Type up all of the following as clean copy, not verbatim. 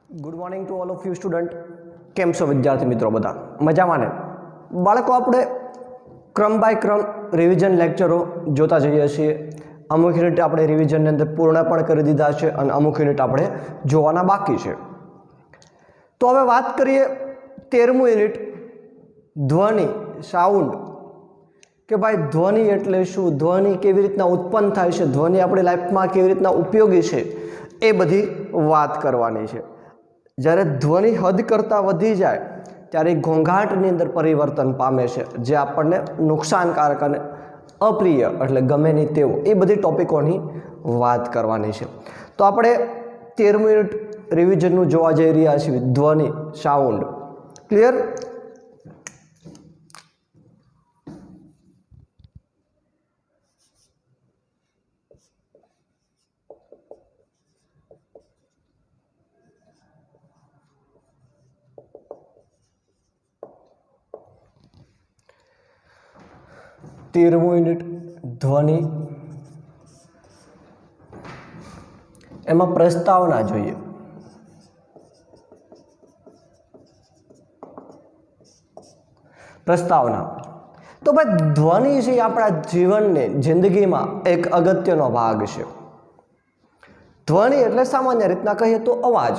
Good morning to all of you student. કેમ છો વિદ્યાર્થી મિત્રો? બધા મજામાં ને? બાળકો, આપણે ક્રમ બાય ક્રમ રિવિઝન લેક્ચરો જોતા જઈએ છીએ. અમુક યુનિટ આપણે રિવિઝનની અંદર પૂર્ણ પણ કરી દીધા છે અને અમુક યુનિટ આપણે જોવાના બાકી છે. તો હવે વાત કરીએ 13મું યુનિટ, ધ્વનિ, સાઉન્ડ. કે ભાઈ ધ્વનિ એટલે શું, ધ્વનિ કેવી રીતના ઉત્પન્ન થાય છે, ધ્વનિ આપણી લાઈફમાં કેવી રીતના ઉપયોગી છે, એ બધી વાત કરવાની છે. જ્યારે ધ્વનિ હદ કરતાં વધી જાય ત્યારે ઘોંઘાટની અંદર પરિવર્તન પામે છે, જે આપણને નુકસાનકારક અને અપ્રિય એટલે ગમે નહીં તેવું, એ બધી ટોપિકોની વાત કરવાની છે. તો આપણે 13મું યુનિટ રિવિઝનનું જોવા જઈ રહ્યા છીએ, ધ્વનિ, સાઉન્ડ. ક્લિયર? તેરમું યુનિટ ધ્વનિ. એમાં પ્રસ્તાવના જોઈએ. પ્રસ્તાવના તો ભાઈ ધ્વનિ છે આપણા જીવનને જિંદગીમાં એક અગત્યનો ભાગ છે. ધ્વનિ એટલે સામાન્ય રીતના કહીએ તો અવાજ.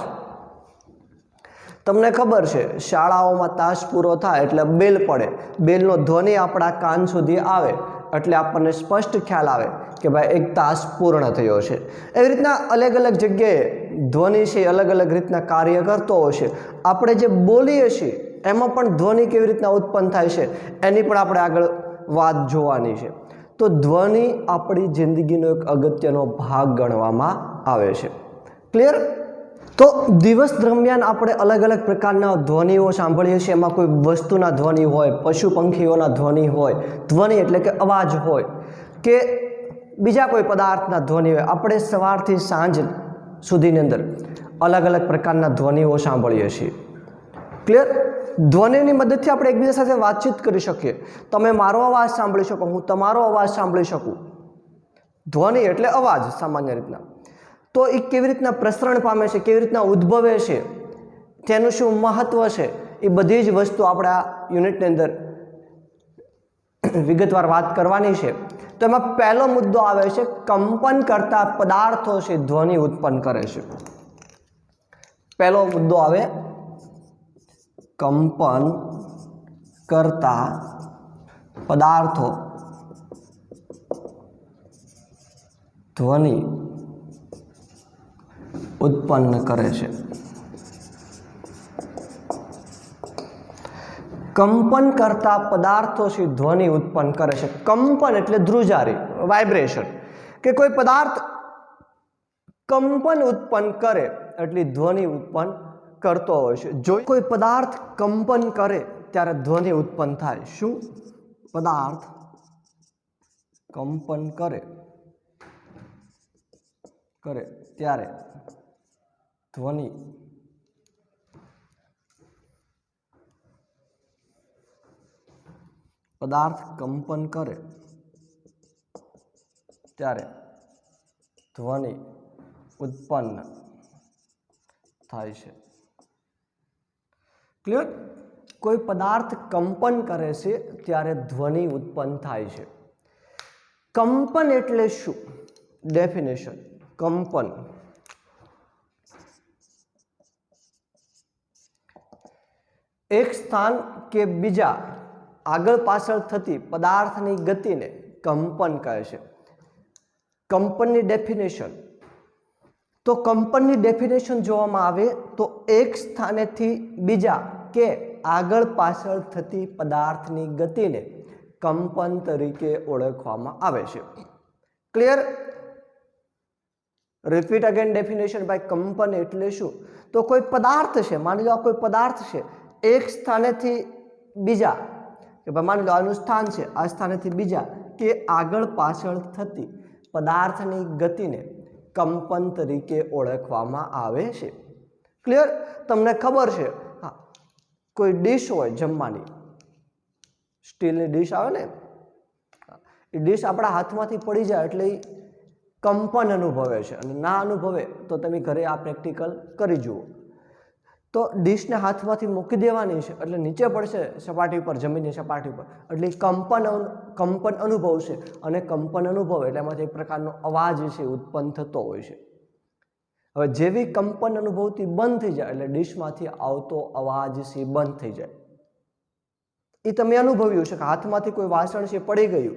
તમને ખબર છે, શાળાઓમાં તાસ પૂરો થાય એટલે બેલ પડે, બેલનો ધ્વનિ આપણા કાન સુધી આવે એટલે આપણને સ્પષ્ટ ખ્યાલ આવે કે ભાઈ એક તાસ પૂર્ણ થયો છે. એવી રીતના અલગ અલગ જગ્યાએ ધ્વનિ છે અલગ અલગ રીતના કાર્ય કરતો હોય છે. આપણે જે બોલીએ છીએ એમાં પણ ધ્વનિ કેવી રીતના ઉત્પન્ન થાય છે એની પણ આપણે આગળ વાત જોવાની છે. તો ધ્વનિ આપણી જિંદગીનો એક અગત્યનો ભાગ ગણવામાં આવે છે. ક્લિયર? તો દિવસ દરમિયાન આપણે અલગ અલગ પ્રકારના ધ્વનિઓ સાંભળીએ છીએ. એમાં કોઈ વસ્તુના ધ્વનિ હોય, પશુ પંખીઓના ધ્વનિ હોય, ધ્વનિ એટલે કે અવાજ હોય, કે બીજા કોઈ પદાર્થના ધ્વનિ હોય. આપણે સવારથી સાંજ સુધીની અંદર અલગ અલગ પ્રકારના ધ્વનિઓ સાંભળીએ છીએ. ક્લિયર? ધ્વનિની મદદથી આપણે એકબીજા સાથે વાતચીત કરી શકીએ. તમે મારો અવાજ સાંભળી શકો, હું તમારો અવાજ સાંભળી શકું. ધ્વનિ એટલે અવાજ સામાન્ય રીતના. તો એ કેવી રીતના પ્રસરણ પામે છે, કેવી રીતના ઉદ્ભવે છે, તેનું શું મહત્વ છે, એ બધી જ વસ્તુ આપણે આ યુનિટની અંદર વિગતવાર વાત કરવાની છે. તો એમાં પહેલો મુદ્દો આવે છે, કંપન કરતા પદાર્થો છે ધ્વનિ ઉત્પન્ન કરે છે. પહેલો મુદ્દો આવે, કંપન કરતા પદાર્થો ધ્વનિ ઉત્પન્ન કરે છે. કંપન કરતા પદાર્થો છે ધ્વનિ ઉત્પન્ન કરે છે. કંપન એટલે ધ્રુજારી, વાઇબ્રેશન, કે કોઈ પદાર્થ કંપન ઉત્પન્ન કરે એટલે ધ્વનિ ઉત્પન્ન કરતો હોય છે. જો કોઈ પદાર્થ કંપન કરે ત્યારે ધ્વનિ ઉત્પન્ન થાય. શું? પદાર્થ કંપન કરે ત્યારે ધ્વનિ પદાર્થ કંપન કરે ત્યારે ધ્વનિ ઉત્પન્ન થાય છે. ક્લિયર? કોઈ પદાર્થ કંપન કરે છે ત્યારે ધ્વનિ ઉત્પન્ન થાય છે. કંપન એટલે શું? ડેફિનેશન. કંપન એક સ્થાન કે બીજા આગળ પાછળ થતી પદાર્થની ગતિને કંપન કહે છે. કંપનની ડેફિનેશન. તો કંપનની ડેફિનેશન જોવામાં આવે તો એક સ્થાનેથી બીજા કે આગળ પાછળ થતી પદાર્થની ગતિને કંપન તરીકે ઓળખવામાં આવે છે. ક્લિયર? Repeat again definition. બાય કંપન એટલે શું? તો કોઈ પદાર્થ છે, માની લો આ કોઈ પદાર્થ છે, એક સ્થાનેથી બીજા, કે ભાઈ માની લો આનું સ્થાન છે, આ સ્થાનેથી બીજા કે આગળ પાછળ થતી પદાર્થની ગતિને કંપન તરીકે ઓળખવામાં આવે છે. ક્લિયર? તમને ખબર છે, હા, કોઈ ડીશ હોય જમવાની, સ્ટીલની ડીશ આવે ને, એ ડીશ આપણા હાથમાંથી પડી જાય એટલે કંપન અનુભવે છે, અને ના અનુભવે તો તમે ઘરે આ પ્રેક્ટિકલ કરી જુઓ. તો ડીશને હાથમાંથી મૂકી દેવાની છે એટલે નીચે પડશે સપાટી પર, જમીનની સપાટી પર, એટલે કંપન અનુભવશે અને કંપન અનુભવ એટલે એમાંથી એક પ્રકારનો અવાજ છે ઉત્પન્ન થતો હોય છે. હવે જેવી કંપન અનુભવથી બંધ થઈ જાય એટલે ડીશમાંથી આવતો અવાજ છે બંધ થઈ જાય. એ તમે અનુભવ્યું છે કે હાથમાંથી કોઈ વાસણ છે પડી ગયું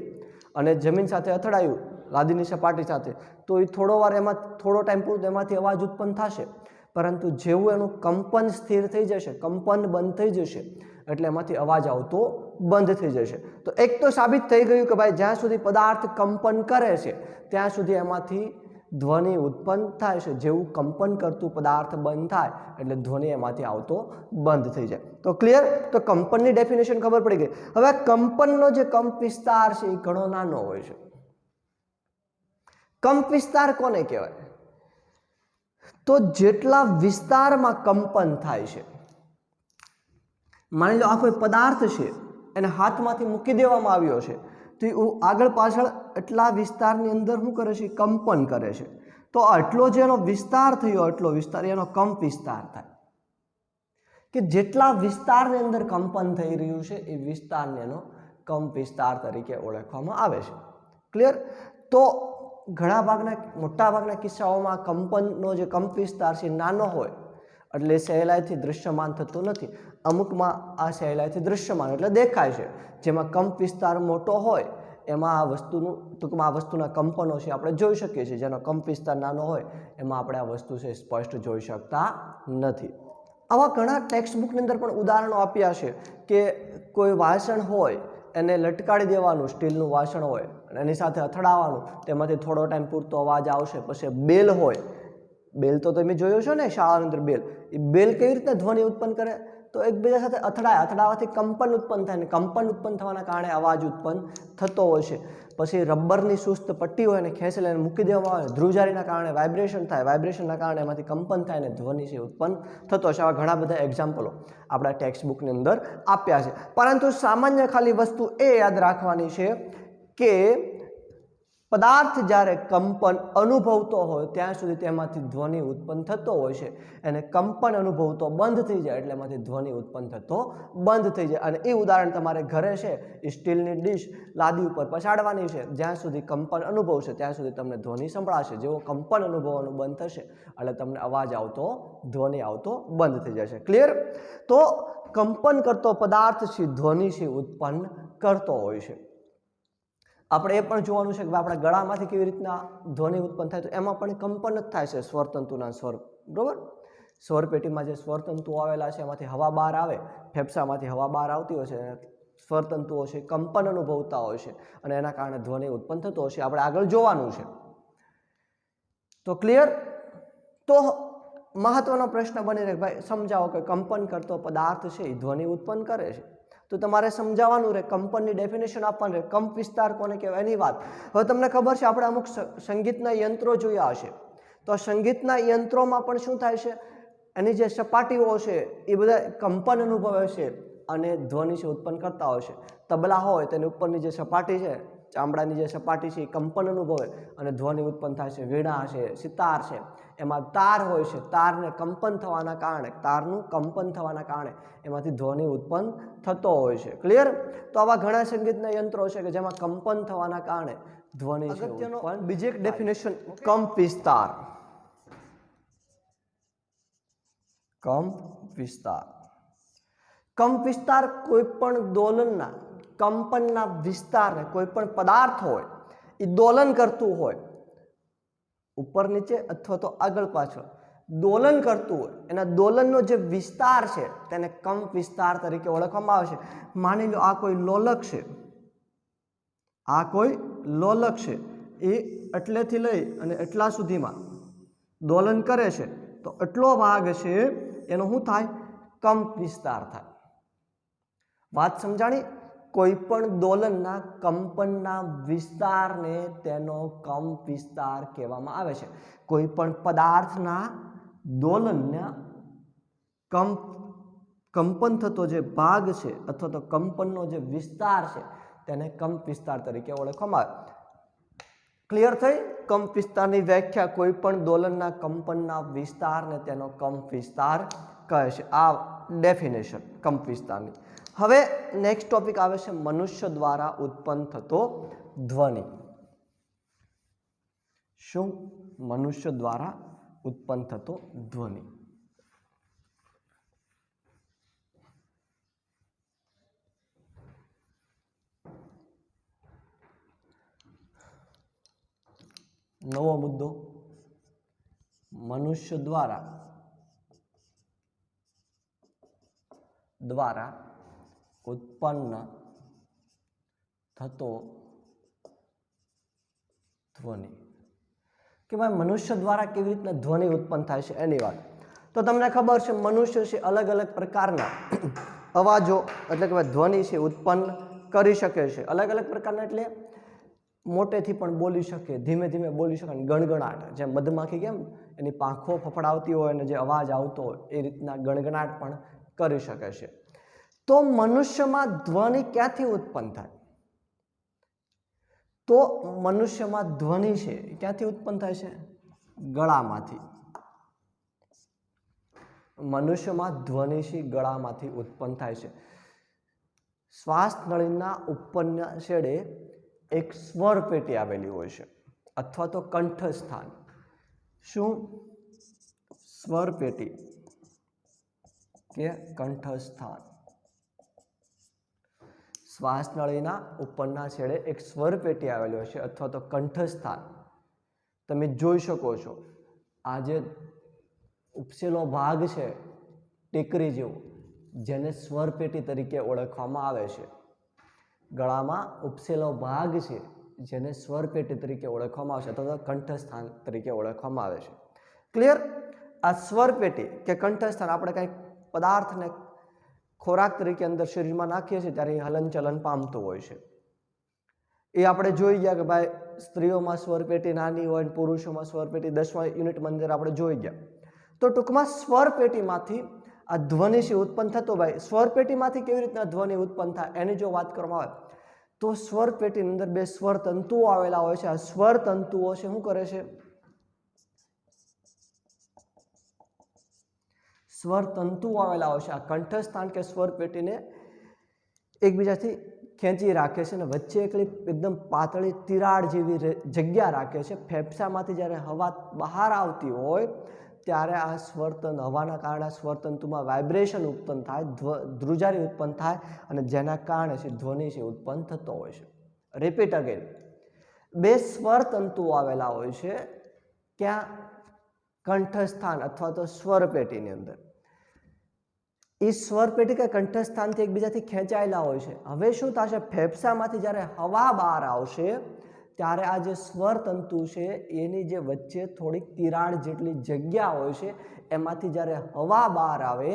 અને જમીન સાથે અથડાયું લાદીની સપાટી સાથે, તો એ થોડો ટાઈમ પૂરતો એમાંથી અવાજ ઉત્પન્ન થશે, પરંતુ જેવું એનું કંપન સ્થિર થઈ જશે, કંપન બંધ થઈ જશે એટલે એમાંથી અવાજ આવતો બંધ થઈ જશે. તો એક તો સાબિત થઈ ગયું કે ભાઈ જ્યાં સુધી પદાર્થ કંપન કરે છે ત્યાં સુધી એમાંથી ધ્વનિ ઉત્પન્ન થાય છે. જેવું કંપન કરતું પદાર્થ બંધ થાય એટલે ધ્વનિ એમાંથી આવતો બંધ થઈ જાય. તો ક્લિયર? તો કંપનની ડેફિનેશન ખબર પડી ગઈ. હવે કંપનનો જે કંપ વિસ્તાર છે એ ઘણો નાનો હોય છે. કંપ વિસ્તાર કોને કહેવાય? તો જેટલા વિસ્તારમાં કંપન થાય છે, માની લો આ કોઈ પદાર્થ છે એને હાથમાંથી મૂકી દેવામાં આવ્યો છે, તો એ આગળ પાછળ એટલા વિસ્તારની અંદર શું કરે છે? કંપન કરે છે. તો આટલો જે એનો વિસ્તાર થયો, આટલો વિસ્તાર એનો કંપ વિસ્તાર થાય. કે જેટલા વિસ્તારની અંદર કંપન થઈ રહ્યું છે એ વિસ્તારને એનો કંપ વિસ્તાર તરીકે ઓળખવામાં આવે છે. ક્લિયર? તો મોટા ભાગના કિસ્સાઓમાં કંપનનો જે કંપ વિસ્તાર છે નાનો હોય એટલે સહેલાઈથી દૃશ્યમાન થતું નથી. અમુકમાં આ સહેલાઈથી દૃશ્યમાન એટલે દેખાય છે. જેમાં કંપ વિસ્તાર મોટો હોય એમાં આ વસ્તુના કંપનો છે આપણે જોઈ શકીએ છીએ. જેનો કંપ વિસ્તાર નાનો હોય એમાં આપણે આ વસ્તુ છે સ્પષ્ટ જોઈ શકતા નથી. આવા ઘણા ટેક્સ્ટ બુકની અંદર પણ ઉદાહરણો આપ્યા છે કે કોઈ વાસણ હોય એને લટકાડી દેવાનું, સ્ટીલનું વાસણ હોય અને એની સાથે અથડાવવાનું, તેમાંથી થોડો ટાઈમ પૂરતો અવાજ આવશે. પછી બેલ હોય, બેલ તો તમે જોયો છો ને શાળાની અંદર બેલ, એ બેલ કેવી રીતે ધ્વનિ ઉત્પન્ન કરે? તો એકબીજા સાથે અથડાવાથી કંપન ઉત્પન્ન થાય, ને કંપન ઉત્પન્ન થવાના કારણે અવાજ ઉત્પન્ન થતો હોય છે. પછી રબરની સુસ્ત પટ્ટી હોય અને ખેંચી લઈને મૂકી દેવામાં આવે, ધ્રુજારીના કારણે વાઇબ્રેશન થાય, વાઇબ્રેશનના કારણે એમાંથી કંપન થાય ને ધ્વનિ છે ઉત્પન્ન થતો હશે. આવા ઘણા બધા એક્ઝામ્પલો આપણા ટેક્સ્ટ બુકની અંદર આપ્યા છે. પરંતુ સામાન્ય ખાલી વસ્તુ એ યાદ રાખવાની છે કે પદાર્થ જ્યારે કંપન અનુભવતો હોય ત્યાં સુધી તેમાંથી ધ્વનિ ઉત્પન્ન થતો હોય છે, અને કંપન અનુભવતો બંધ થઈ જાય એટલે એમાંથી ધ્વનિ ઉત્પન્ન થતો બંધ થઈ જાય. અને એ ઉદાહરણ તમારે ઘરે છે, એ સ્ટીલની ડીશ લાદી ઉપર પછાડવાની છે, જ્યાં સુધી કંપન અનુભવશે ત્યાં સુધી તમને ધ્વનિ સંભળાશે. જેવો કંપન અનુભવવાનું બંધ થશે એટલે તમને અવાજ આવતો, ધ્વનિ આવતો બંધ થઈ જશે. ક્લિયર? તો કંપન કરતો પદાર્થ છે ધ્વનિ છે ઉત્પન્ન કરતો હોય છે. આપણે એ પણ જોવાનું છે કે આપણા ગળામાંથી કેવી રીતના ધ્વનિ ઉત્પન્ન થાય, તો એમાં પણ કંપન જ થાય છે સ્વરતંતુના સ્વર. બરોબર? સ્વરપેટીમાં જે સ્વરતંતુઓ આવેલા છે એમાંથી હવા બહાર આવે, ફેફસામાંથી હવા બહાર આવતી હોય છે, સ્વરતંતુઓ છે કંપન અનુભવતા હોય છે અને એના કારણે ધ્વનિ ઉત્પન્ન થતો હોય છે. આપણે આગળ જોવાનું છે. તો ક્લિયર? તો મહત્વનો પ્રશ્ન બની રહે ભાઈ સમજાવો કે કંપન કરતો પદાર્થ છે એ ધ્વનિ ઉત્પન્ન કરે છે. તો તમારે સમજાવવાનું રહે, કંપનની ડેફિનેશન આપવાનું રહે, કંપ વિસ્તાર કોને કહેવાય એની વાત. હવે તમને ખબર છે આપણે અમુક સંગીતના યંત્રો જોયા હશે, તો સંગીતના યંત્રોમાં પણ શું થાય છે? એની જે સપાટીઓ છે એ બધા કંપન અનુભવે છે અને ધ્વનિ છે ઉત્પન્ન કરતા હોય છે. તબલા હોય તેની ઉપરની જે સપાટી છે, ચામડાની જે સપાટી છે એ કંપન અનુભવે અને ધ્વનિ ઉત્પન્ન થાય છે. વીણા છે, સિતાર છે, એમાં તાર હોય છે, તારને કંપન થવાના કારણે, તારનું કંપન થવાના કારણે એમાંથી ધ્વનિ ઉત્પન્ન થતો હોય છે. ક્લિયર? તો આવા ઘણા સંગીતના યંત્રો છે કે જેમાં કંપન થવાના કારણે ધ્વનિ છે ઉત્પન્ન. બીજી એક ડેફિનેશન કંપ વિસ્તાર. કંપ વિસ્તાર. કંપ વિસ્તાર કોઈ પણ દોલનના, કંપનના વિસ્તારને, કોઈ પણ પદાર્થ હોય એ દોલન કરતું હોય, ઉપર નીચે અથવા તો આગળ પાછળ દોલન કરતું હોય, એના દોલનનો જે વિસ્તાર છે તેને કંપ વિસ્તાર તરીકે ઓળખવામાં આવે છે. માની લો આ કોઈ લોલક છે, આ કોઈ લોલક છે, એ એટલેથી લઈ અને એટલા સુધીમાં દોલન કરે છે, તો એટલો ભાગ છે એનો શું થાય? કંપ વિસ્તાર થાય. વાત સમજાણી? કોઈ પણ દોલનના કંપનના વિસ્તારને તેનો કંપ વિસ્તાર કહેવામાં આવે છે. કોઈ પણ પદાર્થના દોલનના કંપન થતો જે ભાગ છે અથવા તો કંપનનો જે વિસ્તાર છે તેને કંપ વિસ્તાર તરીકે ઓળખવામાં આવે. ક્લિયર થઈ? કંપ વિસ્તારની વ્યાખ્યા કોઈ પણ દોલનના કંપનના વિસ્તારને તેનો કંપ વિસ્તાર કહે છે, આ ડેફિનેશન કંપ વિસ્તારની. હવે નેક્સ્ટ ટોપિક આવે છે મનુષ્ય દ્વારા ઉત્પન્ન થતો ધ્વનિ. શું? મનુષ્ય દ્વારા ઉત્પન્ન થતો ધ્વનિ. નવો મુદ્દો, મનુષ્ય દ્વારા ઉત્પન્ન થતો ધ્વનિ. કે ભાઈ મનુષ્ય દ્વારા કેવી રીતના ધ્વનિ ઉત્પન્ન થાય છે એની વાત. તો તમને ખબર છે મનુષ્ય છે અલગ અલગ પ્રકારના અવાજો એટલે કે ધ્વનિ છે ઉત્પન્ન કરી શકે છે. અલગ અલગ પ્રકારના એટલે મોટેથી પણ બોલી શકે, ધીમે ધીમે બોલી શકે, ગણગણાટ, જેમ મધમાખી કેમ એની પાંખો ફફડાવતી હોય અને જે અવાજ આવતો હોય એ રીતના ગણગણાટ પણ કરી શકે છે. તો મનુષ્યમાં ધ્વનિ ક્યાંથી ઉત્પન્ન થાય? તો મનુષ્યમાં ધ્વનિ છે ક્યાંથી ઉત્પન્ન થાય છે? ગળામાંથી. મનુષ્યમાં ધ્વનિ છે ગળામાંથી ઉત્પન્ન થાય છે. શ્વાસ નળીના ઉપરના છેડે એક સ્વર પેટી આવેલી હોય છે અથવા તો કંઠસ્થાન. શું? સ્વર પેટી કે કંઠસ્થાન. શ્વાસ નળીના ઉપરના છેડે એક સ્વર પેટી આવેલી હોય છે અથવા તો કંઠસ્થાન. તમે જોઈ શકો છો આ જે ઉપસેલો ભાગ છે ટેકરી જેવો, જેને સ્વર પેટી તરીકે ઓળખવામાં આવે છે. ગળામાં ઉપસેલો ભાગ છે જેને સ્વર પેટી તરીકે ઓળખવામાં આવે છે અથવા તો કંઠસ્થાન તરીકે ઓળખવામાં આવે છે. ક્લિયર? આ સ્વર પેટી કે કંઠસ્થાન આપણે કંઈક પદાર્થને ખોરાક તરીકે અંદર શરીરમાં નાખીએ છીએ ત્યારે એ હલનચલન પામતું હોય છે. એ આપણે જોઈ ગયા કે ભાઈ સ્ત્રીઓમાં સ્વર પેટી નાની હોય અને પુરુષોમાં સ્વર પેટી 10મા યુનિટમાં અંદર આપણે જોઈ ગયા. તો ટૂંકમાં સ્વર પેટીમાંથી આ ધ્વનિ છે ઉત્પન્ન થતો. ભાઈ સ્વર પેટીમાંથી કેવી રીતના ધ્વનિ ઉત્પન્ન થાય એની જો વાત કરવામાં આવે તો સ્વર પેટીની અંદર બે સ્વર તંતુઓ આવેલા હોય છે. આ સ્વર તંતુઓ છે શું કરે છે? સ્વર તંતુઓ આવેલા હોય છે. આ કંઠસ્થાન કે સ્વર પેટીને એકબીજાથી ખેંચી રાખે છે અને વચ્ચે એકદમ પાતળી તિરાડ જેવી જગ્યા રાખે છે. ફેફસામાંથી જ્યારે હવા બહાર આવતી હોય ત્યારે આ સ્વરતંતુ, હવાના કારણે સ્વરતંતુમાં વાઇબ્રેશન ઉત્પન્ન થાય, ધ્રુજારી ઉત્પન્ન થાય અને જેના કારણે છે ધ્વનિ છે ઉત્પન્ન થતો હોય છે. રિપીટ અગેન, બે સ્વરતંતુઓ આવેલા હોય છે ક્યાં? કંઠસ્થાન અથવા તો સ્વર પેટીની અંદર. એ સ્વર પેટી કે કંઠસ્થાનથી એકબીજાથી ખેંચાયેલા હોય છે. હવે શું થશે? ફેફસામાંથી જ્યારે હવા બહાર આવશે ત્યારે આ જે સ્વર તંતુ છે એની જે વચ્ચે થોડીક તિરાડ જેટલી જગ્યા હોય છે એમાંથી જ્યારે હવા બહાર આવે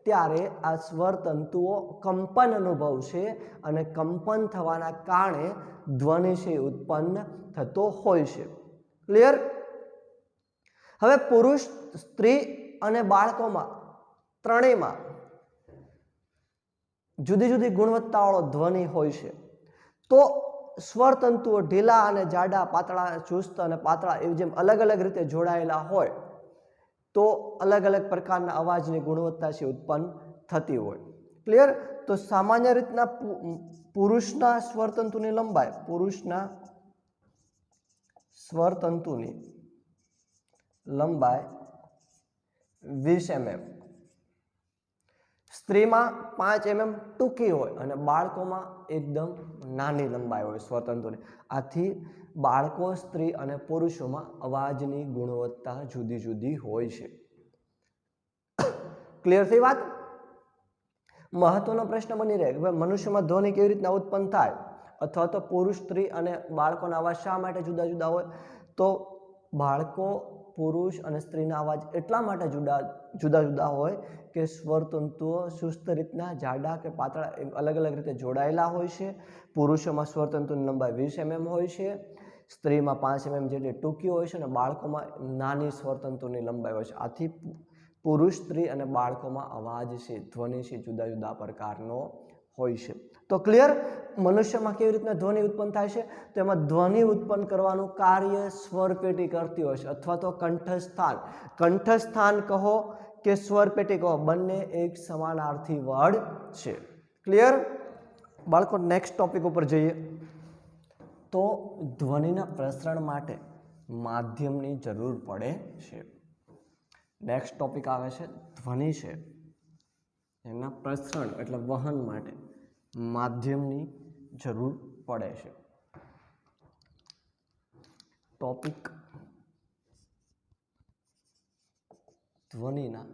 ત્યારે આ સ્વર તંતુઓ કંપન અનુભવશે અને કંપન થવાના કારણે ધ્વનિ છે ઉત્પન્ન થતો હોય છે. ક્લિયર? હવે પુરુષ, સ્ત્રી અને બાળકોમાં ત્રણેયમાં જુદી જુદી ગુણવત્તાવાળો ધ્વનિ હોય છે. તો સ્વર તંતુઓ ઢીલા અને જાડા, પાતળા, ચુસ્ત અને પાતળા એવી જેમ અલગ અલગ રીતે જોડાયેલા હોય તો અલગ અલગ પ્રકારના અવાજની ગુણવત્તા છે ઉત્પન્ન થતી હોય. ક્લિયર? તો સામાન્ય રીતના પુરુષના સ્વરતંતુની લંબાઈ, પુરુષના સ્વરતંતુની લંબાઈ 20 mm, સ્ત્રીમાં 5 mm ટૂંકી હોય અને બાળકોમાં એકદમ નાની લંબાઈ હોય સ્વરતંતુની. આથી બાળકો, સ્ત્રી અને પુરુષોમાં અવાજની ગુણવત્તા જુદી જુદી હોય છે. ક્લિયર થઈ વાત? મહત્વનો પ્રશ્ન બની રહે કે મનુષ્યમાં ધ્વનિ કેવી રીતના ઉત્પન્ન થાય અથવા તો પુરુષ, સ્ત્રી અને બાળકોના અવાજ શા માટે જુદા જુદા હોય? તો બાળકો, પુરુષ અને સ્ત્રીના અવાજ એટલા માટે જુદા જુદા હોય કે સ્વરતંતુઓ સુસ્ત રીતના જાડા કે પાતળા અલગ અલગ રીતે જોડાયેલા હોય છે. પુરુષોમાં સ્વરતંતુની લંબાઈ 20 mm હોય છે, સ્ત્રીમાં 5 mm જેટલી ટૂંકી હોય છે અને બાળકોમાં નાની સ્વરતંતુની લંબાઈ હોય છે. આથી પુરુષ, સ્ત્રી અને બાળકોમાં અવાજ છે, ધ્વનિ છે જુદા જુદા પ્રકારનો હોય છે. તો ક્લિયર? મનુષ્યમાં કેવી રીતના ધ્વનિ ઉત્પન્ન થાય છે? તો એમાં ધ્વનિ ઉત્પન્ન કરવાનું કાર્ય સ્વર પેટી કરતી હોય છે અથવા તો કંઠસ્થાન. કંઠસ્થાન કહો કે સ્વર પેટી કહો, બંને એક સમાનાર્થી વર્ડ છે. ક્લિયર બાળકો? નેક્સ્ટ ટોપિક ઉપર જઈએ તો ધ્વનિના પ્રસરણ માટે માધ્યમની જરૂર પડે છે. નેક્સ્ટ ટોપિક આવે છે ધ્વનિ છે એના પ્રસરણ એટલે વહન માટે માધ્યમની જરૂર પડે છે. ટોપિક ધ્વનિના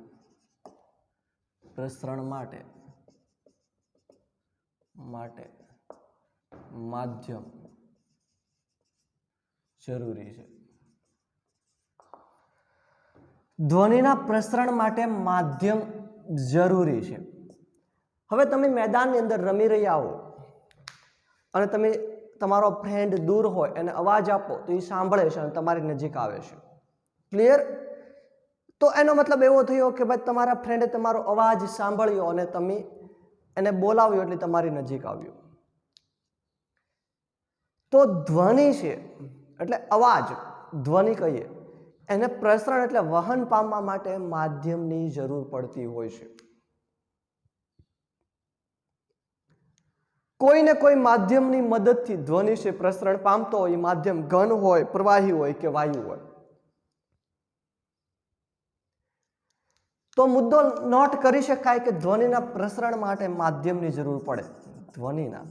પ્રસરણ માટે માધ્યમ જરૂરી છે. ધ્વનિના પ્રસરણ માટે માધ્યમ જરૂરી છે. હવે તમે મેદાનની અંદર રમી રહ્યા હો અને તમે તમારો ફ્રેન્ડ દૂર હોય એને અવાજ આપો તો એ સાંભળે છે અને તમારી નજીક આવે છે. ક્લિયર? તો એનો મતલબ એવો થયો કે ભાઈ તમારા ફ્રેન્ડે તમારો અવાજ સાંભળ્યો અને તમે એને બોલાવ્યો એટલે તમારી નજીક આવ્યો. તો ધ્વનિ છે એટલે અવાજ, ધ્વનિ કહીએ એને પ્રસરણ એટલે વહન પામવા માટે માધ્યમની જરૂર પડતી હોય છે. કોઈને કોઈ માધ્યમની મદદથી ધ્વનિ છે પ્રસરણ પામતો હોય. માધ્યમ ઘન હોય, પ્રવાહી હોય કે વાયુ હોય. તો મુદ્દો નોટ કરી શકાય કે ધ્વનિના પ્રસરણ માટે માધ્યમની જરૂર પડે. ધ્વનિના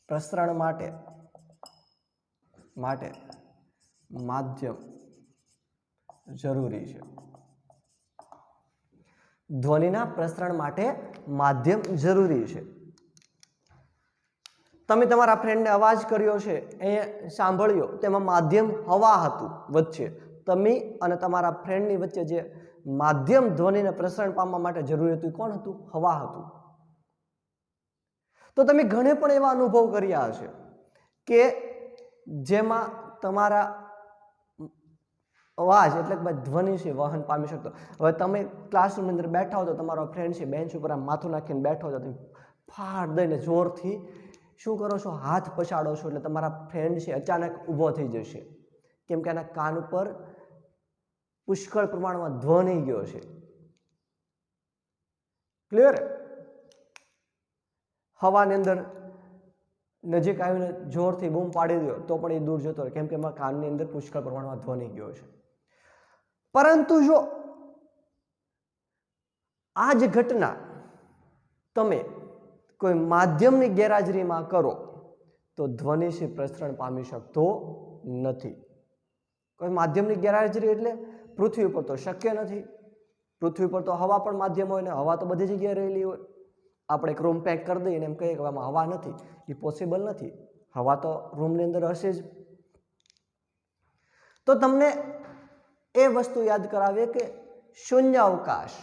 પ્રસરણ માટે માધ્યમ જરૂરી છે. ધ્વનિના પ્રસરણ માટે માધ્યમ જરૂરી છે. તમે તમારા ફ્રેન્ડને અવાજ કર્યો છે, એ સાંભળ્યો, તેમાં માધ્યમ હવા હતું વચ્ચે. તમે અને તમારા ફ્રેન્ડની વચ્ચે જે માધ્યમ ધ્વનિને પ્રસરણ પામવા માટે જરૂરી હતું કોણ હતું? હવા હતું. તો તમે ઘણે પણ એવા અનુભવ કર્યા હશે કે જેમાં તમારા અવાજ એટલે કે ધ્વનિ છે વહન પામી શકતો. હવે તમે ક્લાસરૂમની અંદર બેઠા હો તો તમારો ફ્રેન્ડ છે બેન્ચ ઉપર આમ માથું નાખીને બેઠો તો તમે ફાડ દઈને જોરથી શું કરો છો? હાથ પછાડો છો એટલે તમારા ફ્રેન્ડ છે અચાનક ઊભો થઈ જશે. કેમ કે એના કાન ઉપર પુષ્કળ પ્રમાણમાં ધ્વનિ ગયો છે. ક્લિયર? હવાની અંદર નજીક આવીને જોરથી બૂમ પાડી દો તો પણ એ દૂર જતો રહે, કેમ કે એમાં કાનની અંદર પુષ્કળ પ્રમાણમાં ધ્વનિ ગયો છે. પરંતુ જો આ જ ઘટના તમે કોઈ માધ્યમની ગેરહાજરીમાં કરો તો ધ્વનિ છે પ્રસરણ પામી શકતો નથી. કોઈ માધ્યમની ગેરહાજરી એટલે પૃથ્વી ઉપર તો શક્ય નથી. પૃથ્વી પર તો હવા પણ માધ્યમ હોય ને હવા તો બધી જગ્યાએ રહેલી હોય. આપણે એક રૂમ પેક કરી દઈએ ને એમ કહીએ કે આમાં હવા નથી, એ પોસિબલ નથી. હવા તો રૂમની અંદર હશે જ. તો તમને એ વસ્તુ યાદ કરાવીએ કે શૂન્યાવકાશ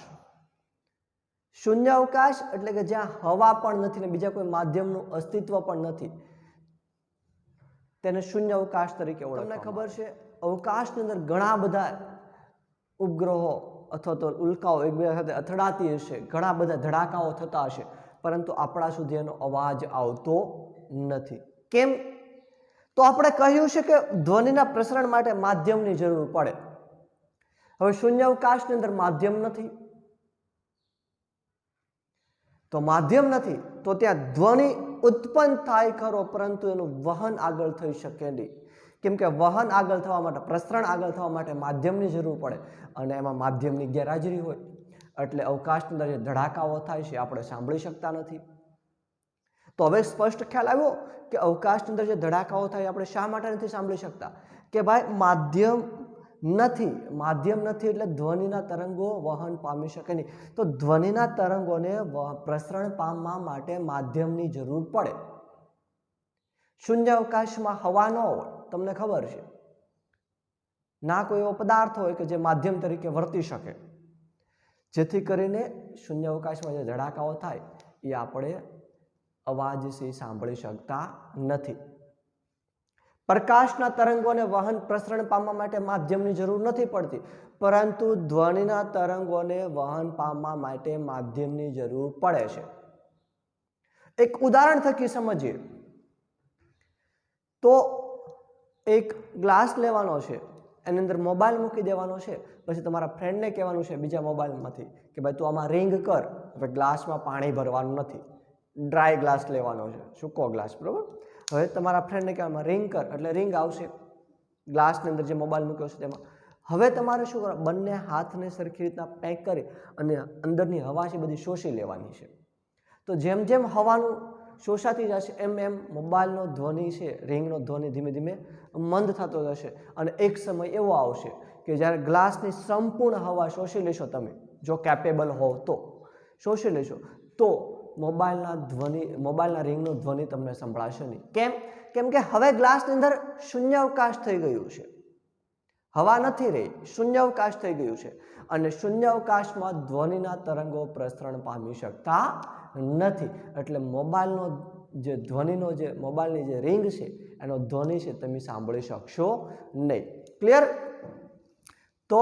એટલે કે જ્યાં હવા પણ નથી ને બીજા કોઈ માધ્યમનું અસ્તિત્વ પણ નથી, તેને શૂન્યાવકાશ તરીકે ઓળખવામાં. તમને ખબર છે અવકાશની અંદર ઘણા બધા ઉપગ્રહો અથવા તો ઉલ્કાઓ એકબીજા સાથે અથડાતી હશે, ઘણા બધા ધડાકાઓ થતા હશે, પરંતુ આપણા સુધી એનો અવાજ આવતો નથી. કેમ? તો આપણે કહ્યું છે કે ધ્વનિના પ્રસરણ માટે માધ્યમની જરૂર પડે. હવે શૂન્યાવકાશની અંદર માધ્યમ નથી, તો માધ્યમ નથી તો ત્યાં ધ્વનિ ઉત્પન્ન થાય ખરો, પરંતુ એનું વહન આગળ થઈ શકે નહીં. કેમ કે વહન આગળ થવા માટે, પ્રસરણ આગળ થવા માટે માધ્યમની જરૂર પડે અને એમાં માધ્યમની ગેરહાજરી હોય એટલે અવકાશની અંદર જે ધડાકાઓ થાય છે આપણે સાંભળી શકતા નથી. તો હવે સ્પષ્ટ ખ્યાલ આવ્યો કે અવકાશની અંદર જે ધડાકાઓ થાય આપણે શા માટે નથી સાંભળી શકતા? કે ભાઈ માધ્યમ નથી એટલે ધ્વનિના તરંગો વહન પામી શકે નહીં. તો ધ્વનિના તરંગોને પ્રસરણ પામવા માટે માધ્યમની જરૂર પડે. શૂન્યાવકાશમાં હવા ન હોય, તમને ખબર છે, ના કોઈ એવો પદાર્થ હોય કે જે માધ્યમ તરીકે વર્તી શકે, જેથી કરીને શૂન્યાવકાશમાં જે ધડાકાઓ થાય એ આપણે અવાજથી સાંભળી શકતા નથી. પ્રકાશના તરંગોને વહન પ્રસરણ પામવા માટે માધ્યમની જરૂર નથી પડતી, પરંતુ ધ્વનિના તરંગોને વહન પામવા માટે માધ્યમની જરૂર પડે છે. એક ઉદાહરણ થકી સમજીએ તો એક ગ્લાસ લેવાનો છે, એની અંદર મોબાઈલ મૂકી દેવાનો છે, પછી તમારા ફ્રેન્ડને કહેવાનું છે બીજા મોબાઈલમાંથી કે ભાઈ તું આમાં રિંગ કર. હવે ગ્લાસમાં પાણી ભરવાનું નથી, ડ્રાય ગ્લાસ લેવાનો છે, સૂકો ગ્લાસ, બરાબર. હવે તમારા ફ્રેન્ડને કહેવામાં રિંગ કર એટલે રિંગ આવશે ગ્લાસની અંદર જે મોબાઈલ મૂક્યો છે તેમાં. હવે તમારે શું કરવાનું, બંને હાથને સરખી રીતના પેક કરી અને અંદરની હવા છે બધી શોષી લેવાની છે. તો જેમ જેમ હવાનું શોષાતી જશે એમ એમ મોબાઈલનો ધ્વનિ છે, રિંગનો ધ્વનિ ધીમે ધીમે મંદ થતો જશે અને એક સમય એવો આવશે કે જ્યારે ગ્લાસની સંપૂર્ણ હવા શોષી લેશો તમે, જો કેપેબલ હોવ તો શોષી લેશો, તો મોબાઈલના રિંગનો ધ્વનિ તમને સંભળાશે નહીં. કેમ કે હવે ગ્લાસની અંદર શૂન્યાવકાશ થઈ ગયું છે, હવા નથી રહી, શૂન્યાવકાશ થઈ ગયું છે અને શૂન્યાવકાશમાં ધ્વનિના તરંગો પ્રસરણ પામી શકતા નથી. એટલે મોબાઈલનો જે ધ્વનિનો જે મોબાઈલની જે રિંગ છે એનો ધ્વનિ છે તમે સાંભળી શકશો નહીં. ક્લિયર? તો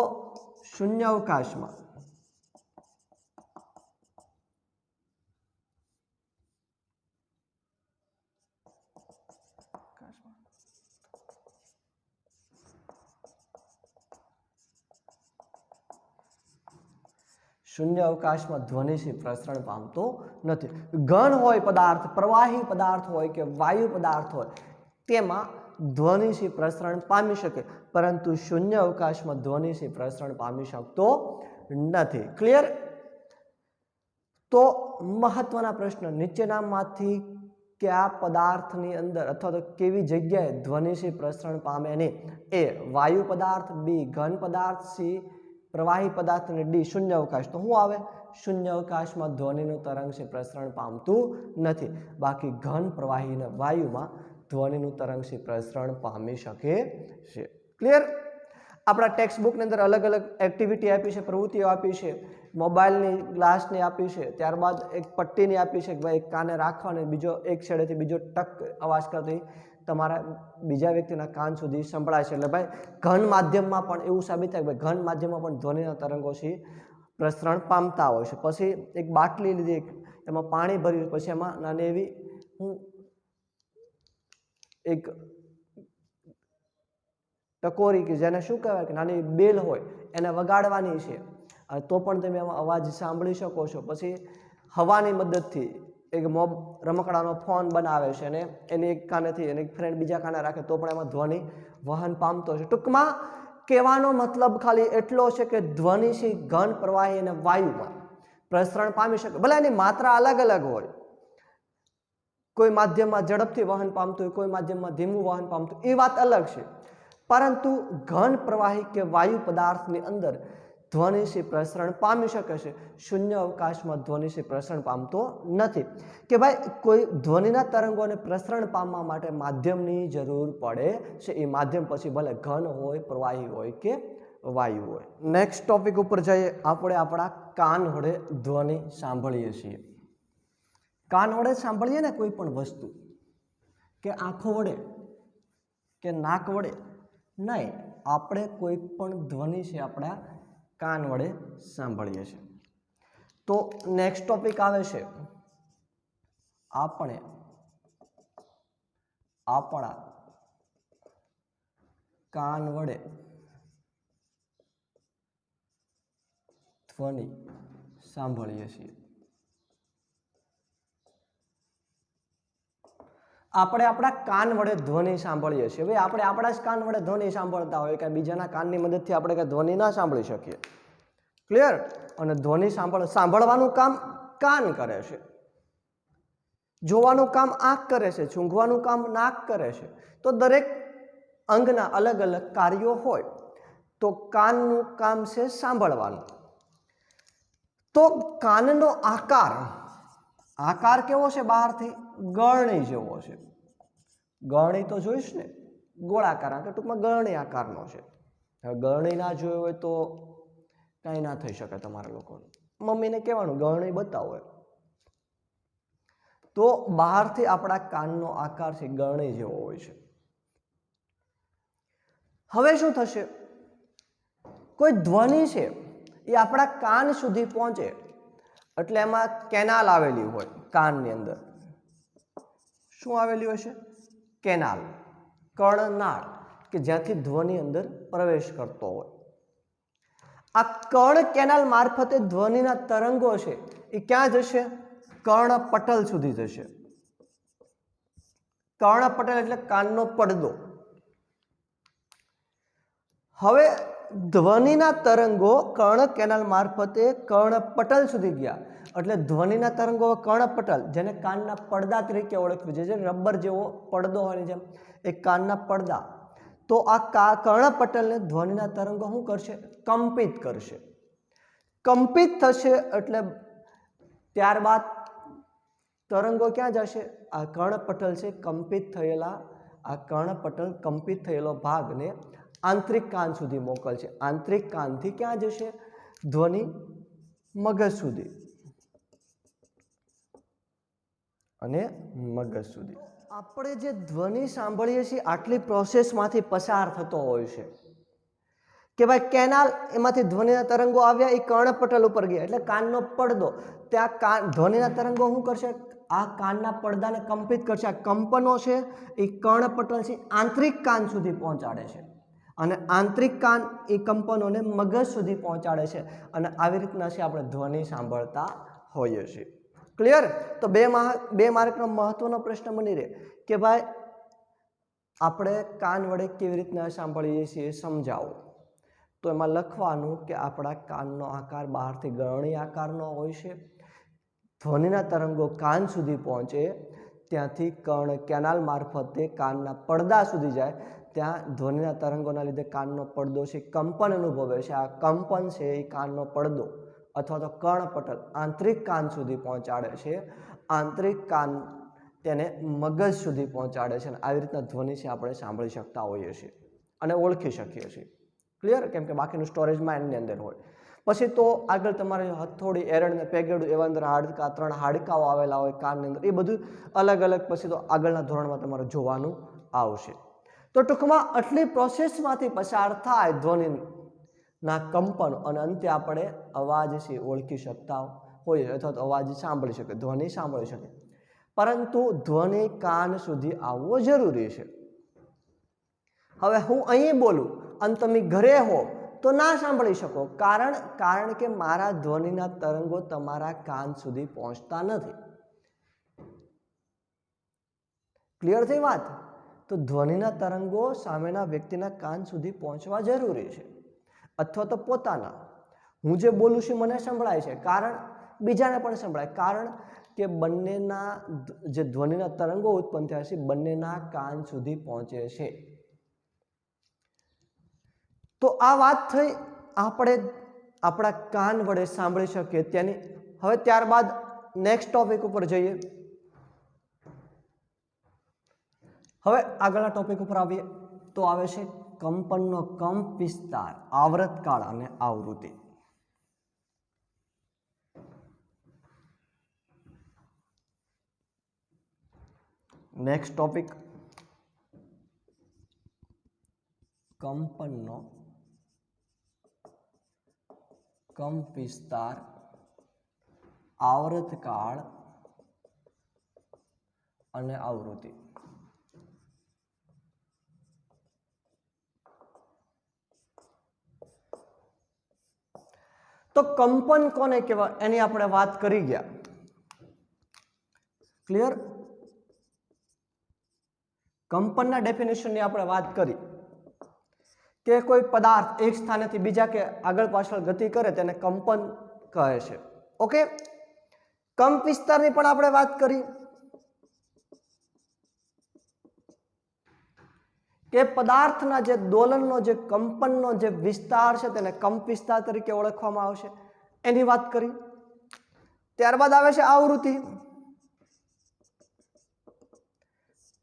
શૂન્યાવકાશમાં શૂન્ય અવકાશમાં ધ્વનિ છે પ્રસરણ પામતો નથી. ઘન હોય પદાર્થ, પ્રવાહી પદાર્થ હોય કે વાયુ પદાર્થ હોય તેમાં ધ્વનિ છે પ્રસરણ પામી શકે, પરંતુ શૂન્ય અવકાશમાં ધ્વનિ છે પ્રસરણ પામી શકતો નથી. ક્લિયર? તો મહત્વના પ્રશ્ન, નીચેનામાંથી કયા પદાર્થની અંદર અથવા તો કેવી જગ્યાએ ધ્વનિ છે પ્રસરણ પામે નહીં? એ વાયુ પદાર્થ, બી ઘન પદાર્થ, સી પ્રવાહી પદાર્થ અને ડી શૂન્ય અવકાશ. તો શું આવે? શૂન્ય અવકાશમાં ધ્વનિનું તરંગ છે પ્રસરણ પામતું નથી. બાકી ઘન, પ્રવાહી અને વાયુમાં ધ્વનિનું તરંગ છે પ્રસરણ પામી શકે છે. ક્લિયર? આપણા ટેક્સ્ટ બુકની અંદર અલગ અલગ એક્ટિવિટી આપી છે, પ્રવૃત્તિઓ આપી છે, મોબાઈલની ગ્લાસની આપી છે, ત્યારબાદ એક પટ્ટીની આપી છે કે ભાઈ એક કાને રાખવાની, બીજો એક છેડેથી બીજો ટક અવાજ કરતી તમારા બીજા વ્યક્તિના કાન સુધી સંભળાય છે. એટલે ભાઈ ઘન માધ્યમમાં પણ એવું સાબિત થાય કે ઘન માધ્યમમાં પણ ધ્વનિના તરંગો છે પ્રસરણ પામતા હોય છે. પછી એક બાટલી લીધી, એમાં પાણી ભર્યું, પછી એમાં નાની એવી એક ટકોરી કે જેને શું કહેવાય કે નાની બેલ હોય એને વગાડવાની છે, તો પણ તમે એમાં અવાજ સાંભળી શકો છો. પછી હવાની મદદથી એક રમકડાનો ફોન બનાવે છે અને એની એક કાનેથી અને એક ફ્રેન્ડ બીજા કાને રાખે તો પણ એમાં ધ્વનિ વહન પામતો છે. ટૂંકમાં કહેવાનો મતલબ ખાલી એટલો છે કે ધ્વનિ છે ઘન, પ્રવાહી અને વાયુમાં પ્રસરણ પામી શકે. ભલે એની માત્રા અલગ અલગ હોય, કોઈ માધ્યમમાં ઝડપથી વહન પામતું હોય, કોઈ માધ્યમમાં ધીમું વહન પામતું, એ વાત અલગ છે. પરંતુ ઘન, પ્રવાહી કે વાયુ પદાર્થની અંદર ધ્વનિ છે પ્રસરણ પામી શકે છે. શૂન્ય અવકાશમાં ધ્વનિ છે પ્રસરણ પામતો નથી. કે ભાઈ કોઈ ધ્વનિના તરંગોને પ્રસરણ પામવા માટે માધ્યમની જરૂર પડે છે. એ માધ્યમ પછી ભલે ઘન હોય, પ્રવાહી હોય કે વાયુ હોય. નેક્સ્ટ ટોપિક ઉપર જઈએ. આપણે આપણા કાન વડે ધ્વનિ સાંભળીએ છીએ. કાન વડે સાંભળીએ ને કોઈ પણ વસ્તુ, કે આંખો વડે કે નાક વડે નહીં, આપણે કોઈ પણ ધ્વનિ છે આપણા કાન વડે સાંભળીએ છીએ. તો નેક્સ્ટ ટોપિક આવે છે, આપણે આપણા કાન વડે ધ્વનિ સાંભળીએ છીએ. આપણે આપણા કાન વડે ધ્વનિ સાંભળીએ છીએ. ભાઈ આપણે આપણા જ કાન વડે ધ્વનિ સાંભળતા હોય કે બીજાના કાનની મદદથી આપણે કઈ ધ્વનિ ના સાંભળી શકીએ. ક્લિયર? અને ધ્વનિ સાંભળવાનું કામ કાન કરે છે, જોવાનું કામ આંખ કરે છે, સૂંઘવાનું કામ નાક કરે છે. તો દરેક અંગના અલગ અલગ કાર્યો હોય. તો કાનનું કામ છે સાંભળવાનું. તો કાનનો આકાર કેવો છે? બહારથી ગળણી જેવો છે. ગળણી તો જોઈશ ને, ગોળાકાર, કે ટૂંકમાં ગળણી આકારનો છે. હવે ગળણી ના જોયો હોય તો કાંઈ ના થઈ શકે તમારા લોકોને. મમ્મીને કહેવાનું ગળણી બતાવો. તો બહારથી આપણા કાનનો આકાર છે ગળણી જેવો હોય છે. હવે શું થશે? કોઈ ધ્વનિ છે એ આપણા કાન સુધી પહોંચે એટલે એમાં કેનાલ આવેલી હોય. કાનની અંદર શું આવેલી હોય છે? કેનાલ, કર્ણનાળ, કે જ્યાંથી ધ્વનિ અંદર પ્રવેશ કરતો હોય. આ કર્ણ કેનાલ મારફતે ધ્વનિના તરંગો છે એ ક્યાં જશે? કર્ણપટલ સુધી જશે. કર્ણપટલ એટલે કાનનો પડદો. હવે ધ્વનિના તરંગો કર્ણ કેનાલ મારફતે કર્ણપટલ સુધી ગયા એટલે ધ્વનિના તરંગો કર્ણપટલ, જેને કાનના પડદા તરીકે ઓળખવું છે, રબર જેવો પડદો હોય જેમ એ કાનના પડદા, તો આ કર્ણપટલને ધ્વનિના તરંગો શું કરશે? કંપિત કરશે. કંપિત થશે એટલે ત્યારબાદ તરંગો ક્યાં જશે? આ કર્ણપટલ છે કંપિત થયેલા, આ કર્ણપટલ કંપિત થયેલો ભાગને આંતરિક કાન સુધી મોકલશે. આંતરિક કાનથી ક્યાં જશે? ધ્વનિ મગજ સુધી અને મગજ સુધી. આપણે જે ધ્વનિ સાંભળીએ છીએ આટલી પ્રોસેસમાંથી પસાર થતો હોય છે કે ભાઈ કેનાલ, એમાંથી ધ્વનિના તરંગો આવ્યા, એ કર્ણપટલ ઉપર ગયા એટલે કાનનો પડદો, ત્યાં ધ્વનિના તરંગો શું કરશે? આ કાનના પડદાને કંપિત કરશે. આ કંપનો છે એ કર્ણપટલ છે આંતરિક કાન સુધી પહોંચાડે છે અને આંતરિક કાન એ કંપનોને મગજ સુધી પહોંચાડે છે અને આવી રીતના છે આપણે ધ્વનિ સાંભળતા હોઈએ છીએ. ક્લિયર? તો બે માર્કનો મહત્વનો પ્રશ્ન બની રહે કે ભાઈ આપણે કાન વડે કેવી રીતના સાંભળીએ છીએ સમજાવો. તો એમાં લખવાનું કે આપણા કાનનો આકાર બહારથી ગરણી આકારનો હોય છે. ધ્વનિના તરંગો કાન સુધી પહોંચે ત્યાંથી કર્ણ કેનાલ મારફતે કાનના પડદા સુધી જાય, ત્યાં ધ્વનિના તરંગોના લીધે કાનનો પડદો છે કંપન અનુભવે છે. આ કંપન છે એ કાનનો પડદો અથવા તો કર્ણપટલ આંતરિક કાન સુધી પહોંચાડે છે. આંતરિક કાન તેને મગજ સુધી પહોંચાડે છે અને આવી રીતના ધ્વનિ છે આપણે સાંભળી શકતા હોઈએ છીએ અને ઓળખી શકીએ છીએ. ક્લિયર? કેમ કે બાકીનું સ્ટોરેજમાં એની અંદર હોય. પછી તો આગળ તમારે હથોડી, એરડ ને પેગેડું એવા અંદર હાડકા, 3 હાડકાઓ આવેલા હોય કાનની અંદર, એ બધું અલગ અલગ પછી તો આગળના ધોરણમાં તમારે જોવાનું આવશે. તો ટૂંકમાં આટલી પ્રોસેસમાંથી પસાર થાય ધ્વનિના કંપન અને અંતે આપણે અવાજ છે ઓળખી શકતા હોઈએ અથવા તો અવાજ સાંભળી શકીએ, ધ્વનિ સાંભળી શકીએ. પરંતુ ધ્વનિ કાન સુધી આવવો જરૂરી છે. હવે હું અહીં બોલું અને તમે ઘરે હો તો ના સાંભળી શકો, કારણ કે મારા ધ્વનિના તરંગો તમારા કાન સુધી પહોંચતા નથી. ક્લિયર થઈ વાત? તો ધ્વનિના તરંગો સામેના વ્યક્તિના કાન સુધી પહોંચવા જરૂરી છે અથવા તો પોતાના. હું જે બોલું છું મને સંભળાય છે, કારણ બીજાને પણ સંભળાય, કારણ કે બંનેના જે ધ્વનિના તરંગો ઉત્પન્ન થયા છે બંનેના કાન સુધી પહોંચે છે. તો આ વાત થઈ આપણે આપણા કાન વડે સાંભળી શકીએ ત્યાંની. હવે ત્યારબાદ નેક્સ્ટ ટોપિક ઉપર જઈએ. હવે આગળના ટોપિક ઉપર આવીએ તો આવે છે કંપનનો કંપ વિસ્તાર, આવર્તકાળ અને આવૃત્તિ. નેક્સ્ટ ટોપિક કંપનનો કંપ વિસ્તાર, આવર્તકાળ અને આવૃત્તિ. તો કંપન કોને કહેવાય એની આપણે વાત કરી ગયા. ક્લિયર? કંપનના ડેફિનેશનની આપણે વાત કરી કે કોઈ પદાર્થ એક સ્થાનેથી બીજા કે આગળ પાછળ ગતિ કરે તેને કંપન કહે છે. ઓકે? કંપ વિસ્તારની પણ આપણે વાત કરી કે પદાર્થના જે દોલનનો જે કંપનનો જે વિસ્તાર છે તેને કંપ વિસ્તાર તરીકે ઓળખવામાં આવશે, એની વાત કરી. ત્યારબાદ આવે છે આવૃત્તિ.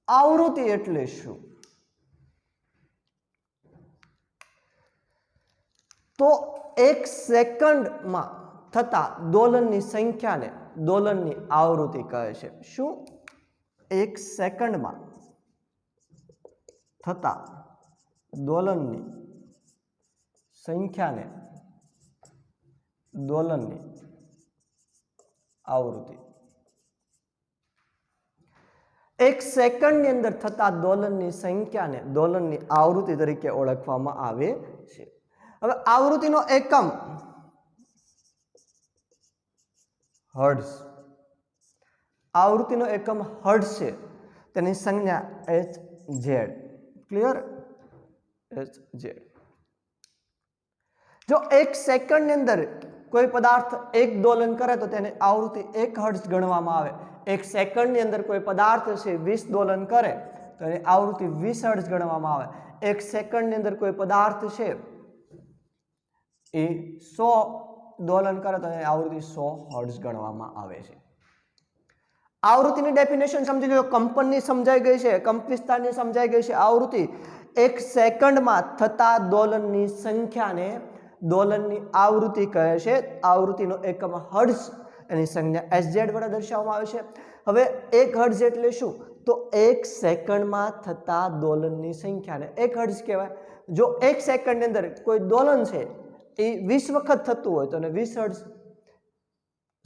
આવૃત્તિ એટલે શું? તો એક સેકન્ડમાં થતા દોલનની સંખ્યાને દોલનની આવૃત્તિ કહે છે. શું? એક સેકન્ડમાં થતા દોલનની સંખ્યાને દોલનની આવૃત્તિ. એક સેકન્ડની અંદર થતા દોલનની સંખ્યાને દોલનની આવૃત્તિ તરીકે ઓળખવામાં આવે છે. હવે આવૃત્તિનો એકમ હર્ટ્ઝ, આવૃત્તિનો એકમ હર્ટ્ઝ છે, તેની સંજ્ઞા Hz. ક્લિયર? Hz. જો એક સેકન્ડની અંદર કોઈ પદાર્થ એક દોલન કરે તો તેને આવૃત્તિ 1 હર્ટ્ઝ ગણવામાં આવે. એક સેકન્ડની અંદર કોઈ પદાર્થ છે 20 દોલન કરે તો એને આવૃત્તિ 20 હર્ટ્ઝ ગણવામાં આવે. એક સેકન્ડની અંદર કોઈ પદાર્થ છે એ 100 દોલન કરે તો એને આવૃત્તિ 100 હર્ટ્ઝ ગણવામાં આવે છે. આવૃત્તિની ડેફિનેશન સમજી ગયો, કંપનની સમજાઈ ગઈ છે, કંપવિસ્તારની સમજાઈ ગઈ છે. આવૃત્તિ એક સેકન્ડમાં થતા દોલનની સંખ્યાને દોલનની આવૃત્તિ કહે છે. આવૃત્તિનો એકમ હર્ટ્ઝ, એની સંજ્ઞા Hz વડે દર્શાવવામાં આવે છે. હવે 1 હર્ટ્ઝ એટલે શું? તો એક સેકન્ડમાં થતા દોલનની સંખ્યાને 1 હર્ટ્ઝ કહેવાય. જો એક સેકન્ડની અંદર કોઈ દોલન છે એ 20 વખત થતું હોય તો એને 20 હર્ટ્ઝ,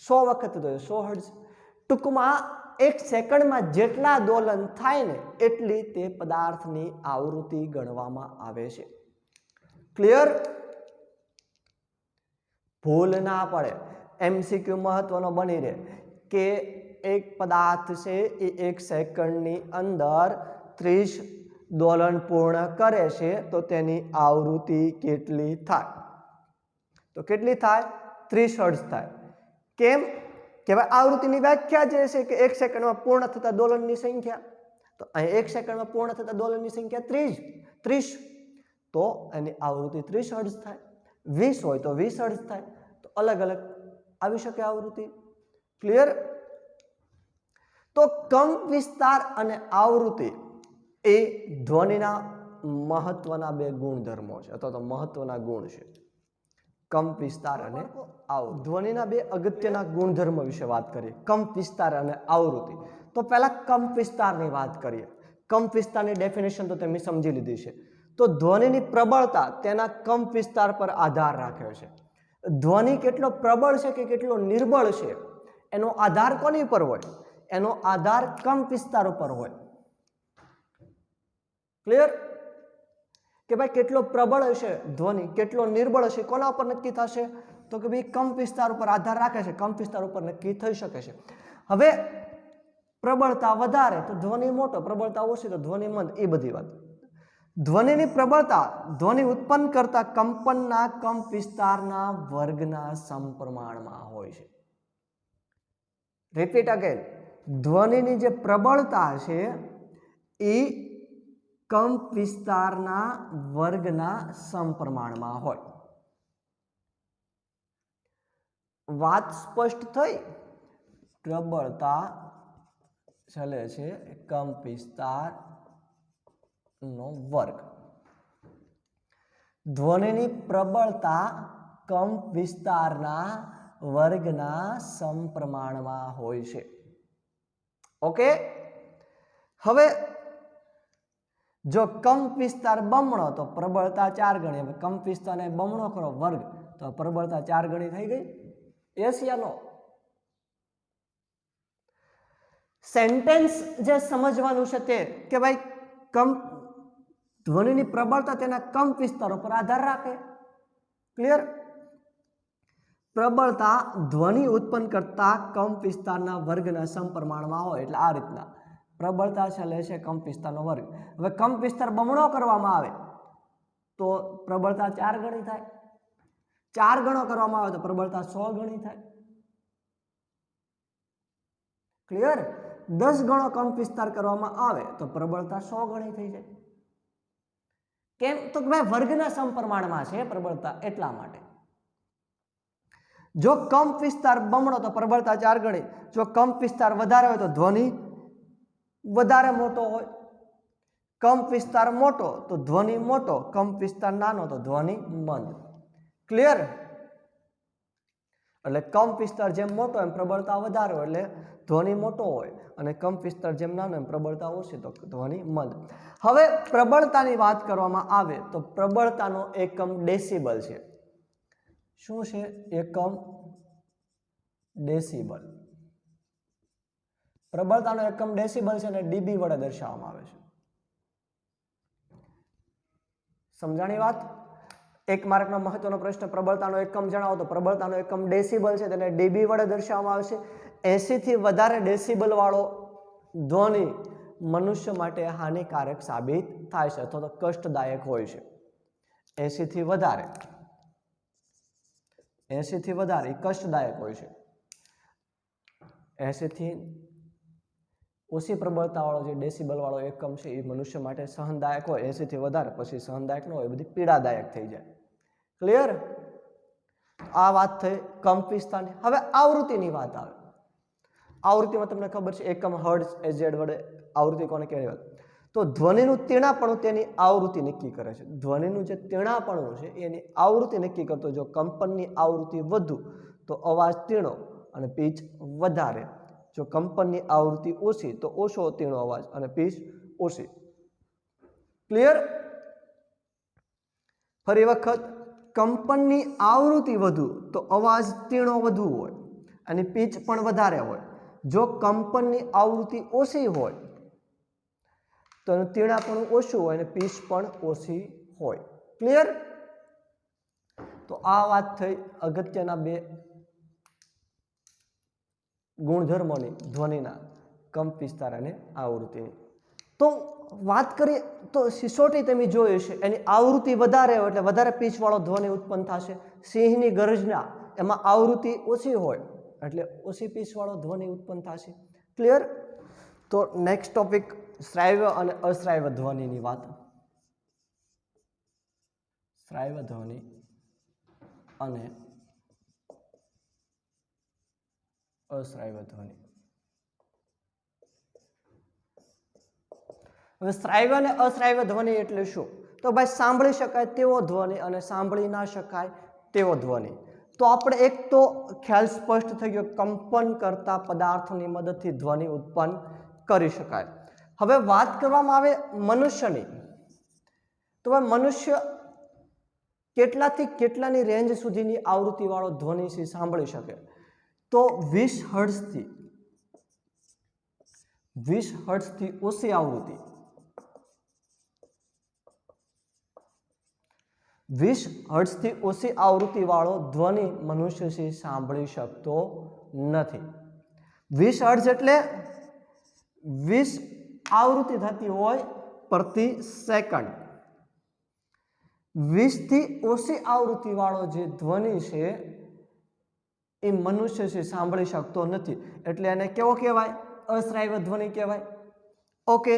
100 વખત થતું હોય 100 હર્ટ્ઝ. ટૂંકમાં એક સેકન્ડમાં જેટલા દોલન થાય ને એટલી તે પદાર્થની આવૃત્તિ ગણવામાં આવે છે. ક્લિયર? ભૂલ ના પડે. MCQ મહત્વનો બની રહે કે એક પદાર્થ છે એ એક સેકન્ડની અંદર 30 દોલન પૂર્ણ કરે છે તો તેની આવૃત્તિ કેટલી થાય? તો કેટલી થાય? 30 હર્ટ્ઝ થાય. કેમ? કે ભાઈ આવૃત્તિની વ્યાખ્યા જે છે કે એક સેકન્ડમાં પૂર્ણ થતા દોલનની સંખ્યા, તો અહીં એક સેકન્ડમાં પૂર્ણ થતા દોલનની સંખ્યા 30, તો એની આવૃત્તિ 30 હર્ટ્ઝ થાય. 20 હોય તો 20 હર્ટ્ઝ થાય. તો અલગ અલગ આવી શકે આવૃત્તિ. ક્લિયર? તો કંપ વિસ્તાર અને આવૃત્તિ એ ધ્વનિના મહત્વના બે ગુણધર્મો છે અથવા તો મહત્વના ગુણ છે. કંપ વિસ્તાર અને આવૃત્તિ. ધ્વનિના બે અગત્યના ગુણધર્મ વિશે વાત કરીએ. કંપ વિસ્તાર અને આવૃત્તિ. તો પહેલા કંપ વિસ્તારની વાત કરીએ. કંપ વિસ્તારની ડેફિનેશન તો તમે સમજી લીધી છે. તો ધ્વનિની પ્રબળતા તેના કંપ વિસ્તાર પર આધાર રાખે છે. ધ્વનિ કેટલો પ્રબળ છે કે કેટલો નિર્બળ છે એનો આધાર કોની ઉપર હોય? એનો આધાર કંપ વિસ્તાર ઉપર હોય. ક્લિયર? કે ભાઈ કેટલો પ્રબળ હશે ધ્વનિ, કેટલો નિર્બળ હશે, કોના ઉપર નક્કી થશે? તો કે ભાઈ કંપ વિસ્તાર ઉપર આધાર રાખે છે, કંપ વિસ્તાર ઉપર નક્કી થઈ શકે છે. હવે પ્રબળતા વધારે તો ધ્વનિ મોટો, પ્રબળતા ઓછી તો ધ્વનિ મંદ, એ બધી વાત. ધ્વનિની પ્રબળતા ધ્વનિ ઉત્પન્ન કરતા કંપનના કંપ વિસ્તારના વર્ગના સમપ્રમાણમાં હોય છે. Repeat again. ધ્વનિની જે પ્રબળતા છે એ કંપ વિસ્તારના વર્ગના સમપ્રમાણમાં હોય. વાત સ્પષ્ટ થઈ? પ્રબળતા ચલે છે કંપ વિસ્તાર નો વર્ગ. ધ્વનિની પ્રબળતા કંપ વિસ્તારના વર્ગના સમપ્રમાણમાં હોય છે. ઓકે? હવે જો કંપ વિસ્તાર બમણો તો પ્રબળતા 4 ગણી. હવે કંપ વિસ્તારને બમણો કરો વર્ગ તો પ્રબળતા 4 ગણી થઈ ગઈ. યસ યા નો? સેન્ટેન્સ જે સમજવાનું છે તે કે ભાઈ કંપ ધ્વનિની પ્રબળતા તેના કંપ વિસ્તારો પર આધાર રાખે. ક્લિયર? પ્રબળતા ધ્વનિ ઉત્પન્ન કરતા કંપ વિસ્તારના વર્ગના સમપ્રમાણમાં હોય. એટલે આ રીતના પ્રબળતા ચલે છે કંપ વિસ્તારનો વર્ગ. હવે કંપ વિસ્તાર બમણો કરવામાં આવે તો પ્રબળતા 4 ગણી થાય. 4 ગણો કરવામાં આવે તો પ્રબળતા 100 ગણી થાય. ક્લિયર? 10 ગણો કંપ વિસ્તાર કરવામાં આવે તો પ્રબળતા 100 ગણી થઈ જાય. કેમ? તો ભાઈ વર્ગના સમપ્રમાણમાં છે પ્રબળતા, એટલા માટે. જો કંપ વિસ્તાર બમણો તો પ્રબળતા 4 ગણી. જો કંપ વિસ્તાર વધારે હોય તો ધ્વનિ વધારે મોટો હોય. કંપ વિસ્તાર મોટો તો ધ્વનિ મોટો, કંપ વિસ્તાર નાનો તો ધ્વનિ મંદ. ક્લિયર? એટલે કંપ વિસ્તાર જેમ મોટો એમ પ્રબળતા વધારે હોય એટલે ધ્વનિ મોટો હોય, અને કંપ વિસ્તાર જેમ નાનો એમ પ્રબળતા ઓછી તો ધ્વનિ મંદ. હવે પ્રબળતાની વાત કરવામાં આવે તો પ્રબળતાનો એકમ ડેસિબલ છે. શું છે? એકમ ડેસિબલ. પ્રબળતાનો એકમ ડેસિબલ છે અને ડીબી વડે દર્શાવવામાં આવે છે. સમજાણી વાત? એક માર્કનો મહત્વનો પ્રશ્ન, પ્રબળતાનો એકમ જણાવો, તો પ્રબળતાનો એકમ ડેસિબલ છે, તેને ડીબી વડે દર્શાવવામાં આવે છે. 80 થી વધારે ડેસિબલ વાળો ધ્વનિ મનુષ્ય માટે હાનિકારક સાબિત થાય છે અથવા તો કષ્ટદાયક હોય છે. 80 થી વધારે એ કષ્ટદાયક હોય છે. 80 થી ઓછી પ્રબળતા વાળો જે ડેસિબલ વાળો એકમ છે એ મનુષ્ય માટે સહનદાયક હોય. 80 થી વધારે પછી સહનદાયક ન હોય, બધી પીડાદાયક થઈ જાય. ક્લિયર? આ વાત થઈ કંપ વિસ્તારની. હવે આવૃત્તિની વાત આવે. આવૃત્તિમાં તમને ખબર છે એકમ હર્ટ્ઝ એઝેડ વડે આવૃત્તિ કોને કહેવાય? તો ધ્વનિનું તીણાપણું તેની આવૃત્તિ નક્કી કરે છે. ધ્વનિનું જે તીણાપણું છે એની આવૃત્તિ નક્કી કરતો. જો કંપનની આવૃત્તિ વધુ તો અવાજ તીણો અને પીચ વધારે. જો કંપનની આવૃત્તિ ઓછી તો ઓછો તીણો અવાજ અને પીચ ઓછી. ક્લિયર? ફરી વખત, કંપનની આવૃત્તિ વધુ તો અવાજ તીણો વધુ હોય અને પીચ પણ વધારે હોય. જો કંપનની આવૃત્તિ ઓછી હોય તો એનું તીણાપણું ઓછું હોય અને પીચ પણ ઓછી હોય. ક્લિયર? તો આ વાત થઈ અગત્યના બે ગુણધર્મોની ધ્વનિના, કંપ વિસ્તાર અને આવૃત્તિની. તો વાત કરીએ તો સિસોટી તમે જોઈ છે, એની આવૃત્તિ વધારે હોય એટલે વધારે પીચ વાળો ધ્વનિ ઉત્પન્ન થશે. સિંહની ગર્જના એમાં આવૃત્તિ ઓછી હોય એટલે ઓછી પીચ વાળો ધ્વનિ ઉત્પન્ન થશે. ક્લિયર? તો નેક્સ્ટ ટોપિક શ્રાવ્ય અને અશ્રાવ્ય ધ્વનિની વાત. શ્રાવ્ય ધ્વનિ અને અશ્રાવ્ય ધ્વનિ. હવે શ્રાવ્ય અને અશ્રાવ્ય ધ્વનિ એટલે શું? તો ભાઈ સાંભળી શકાય તેવો ધ્વનિ અને સાંભળી ના શકાય તેવો ધ્વનિ. તો આપણે એક તો ખ્યાલ સ્પષ્ટ થઈ ગયો, કંપન કરતા પદાર્થોની મદદથી ધ્વનિ ઉત્પન્ન કરી શકાય. હવે વાત કરવામાં આવે મનુષ્યની, તો ભાઈ મનુષ્ય કેટલાથી કેટલાની રેન્જ સુધીની આવૃત્તિ વાળો ધ્વનિ સાંભળી શકે? તો 20 હર્ટ્ઝથી ઓછી આવૃત્તિ, 20 હર્ટ્ઝથી ઓછી આવૃત્તિ વાળો ધ્વનિ મનુષ્ય સાંભળી શકતો નથી. 20 હર્ટ્ઝ એટલે 20 આવૃત્તિ થતી હોય પ્રતિ સેકન્ડ. 20 થી ઓછી આવૃત્તિ વાળો જે ધ્વનિ છે એ મનુષ્ય સાંભળી શકતો નથી, એટલે એને કેવો કહેવાય? અશ્રાવ્ય ધ્વનિ કહેવાય. ઓકે.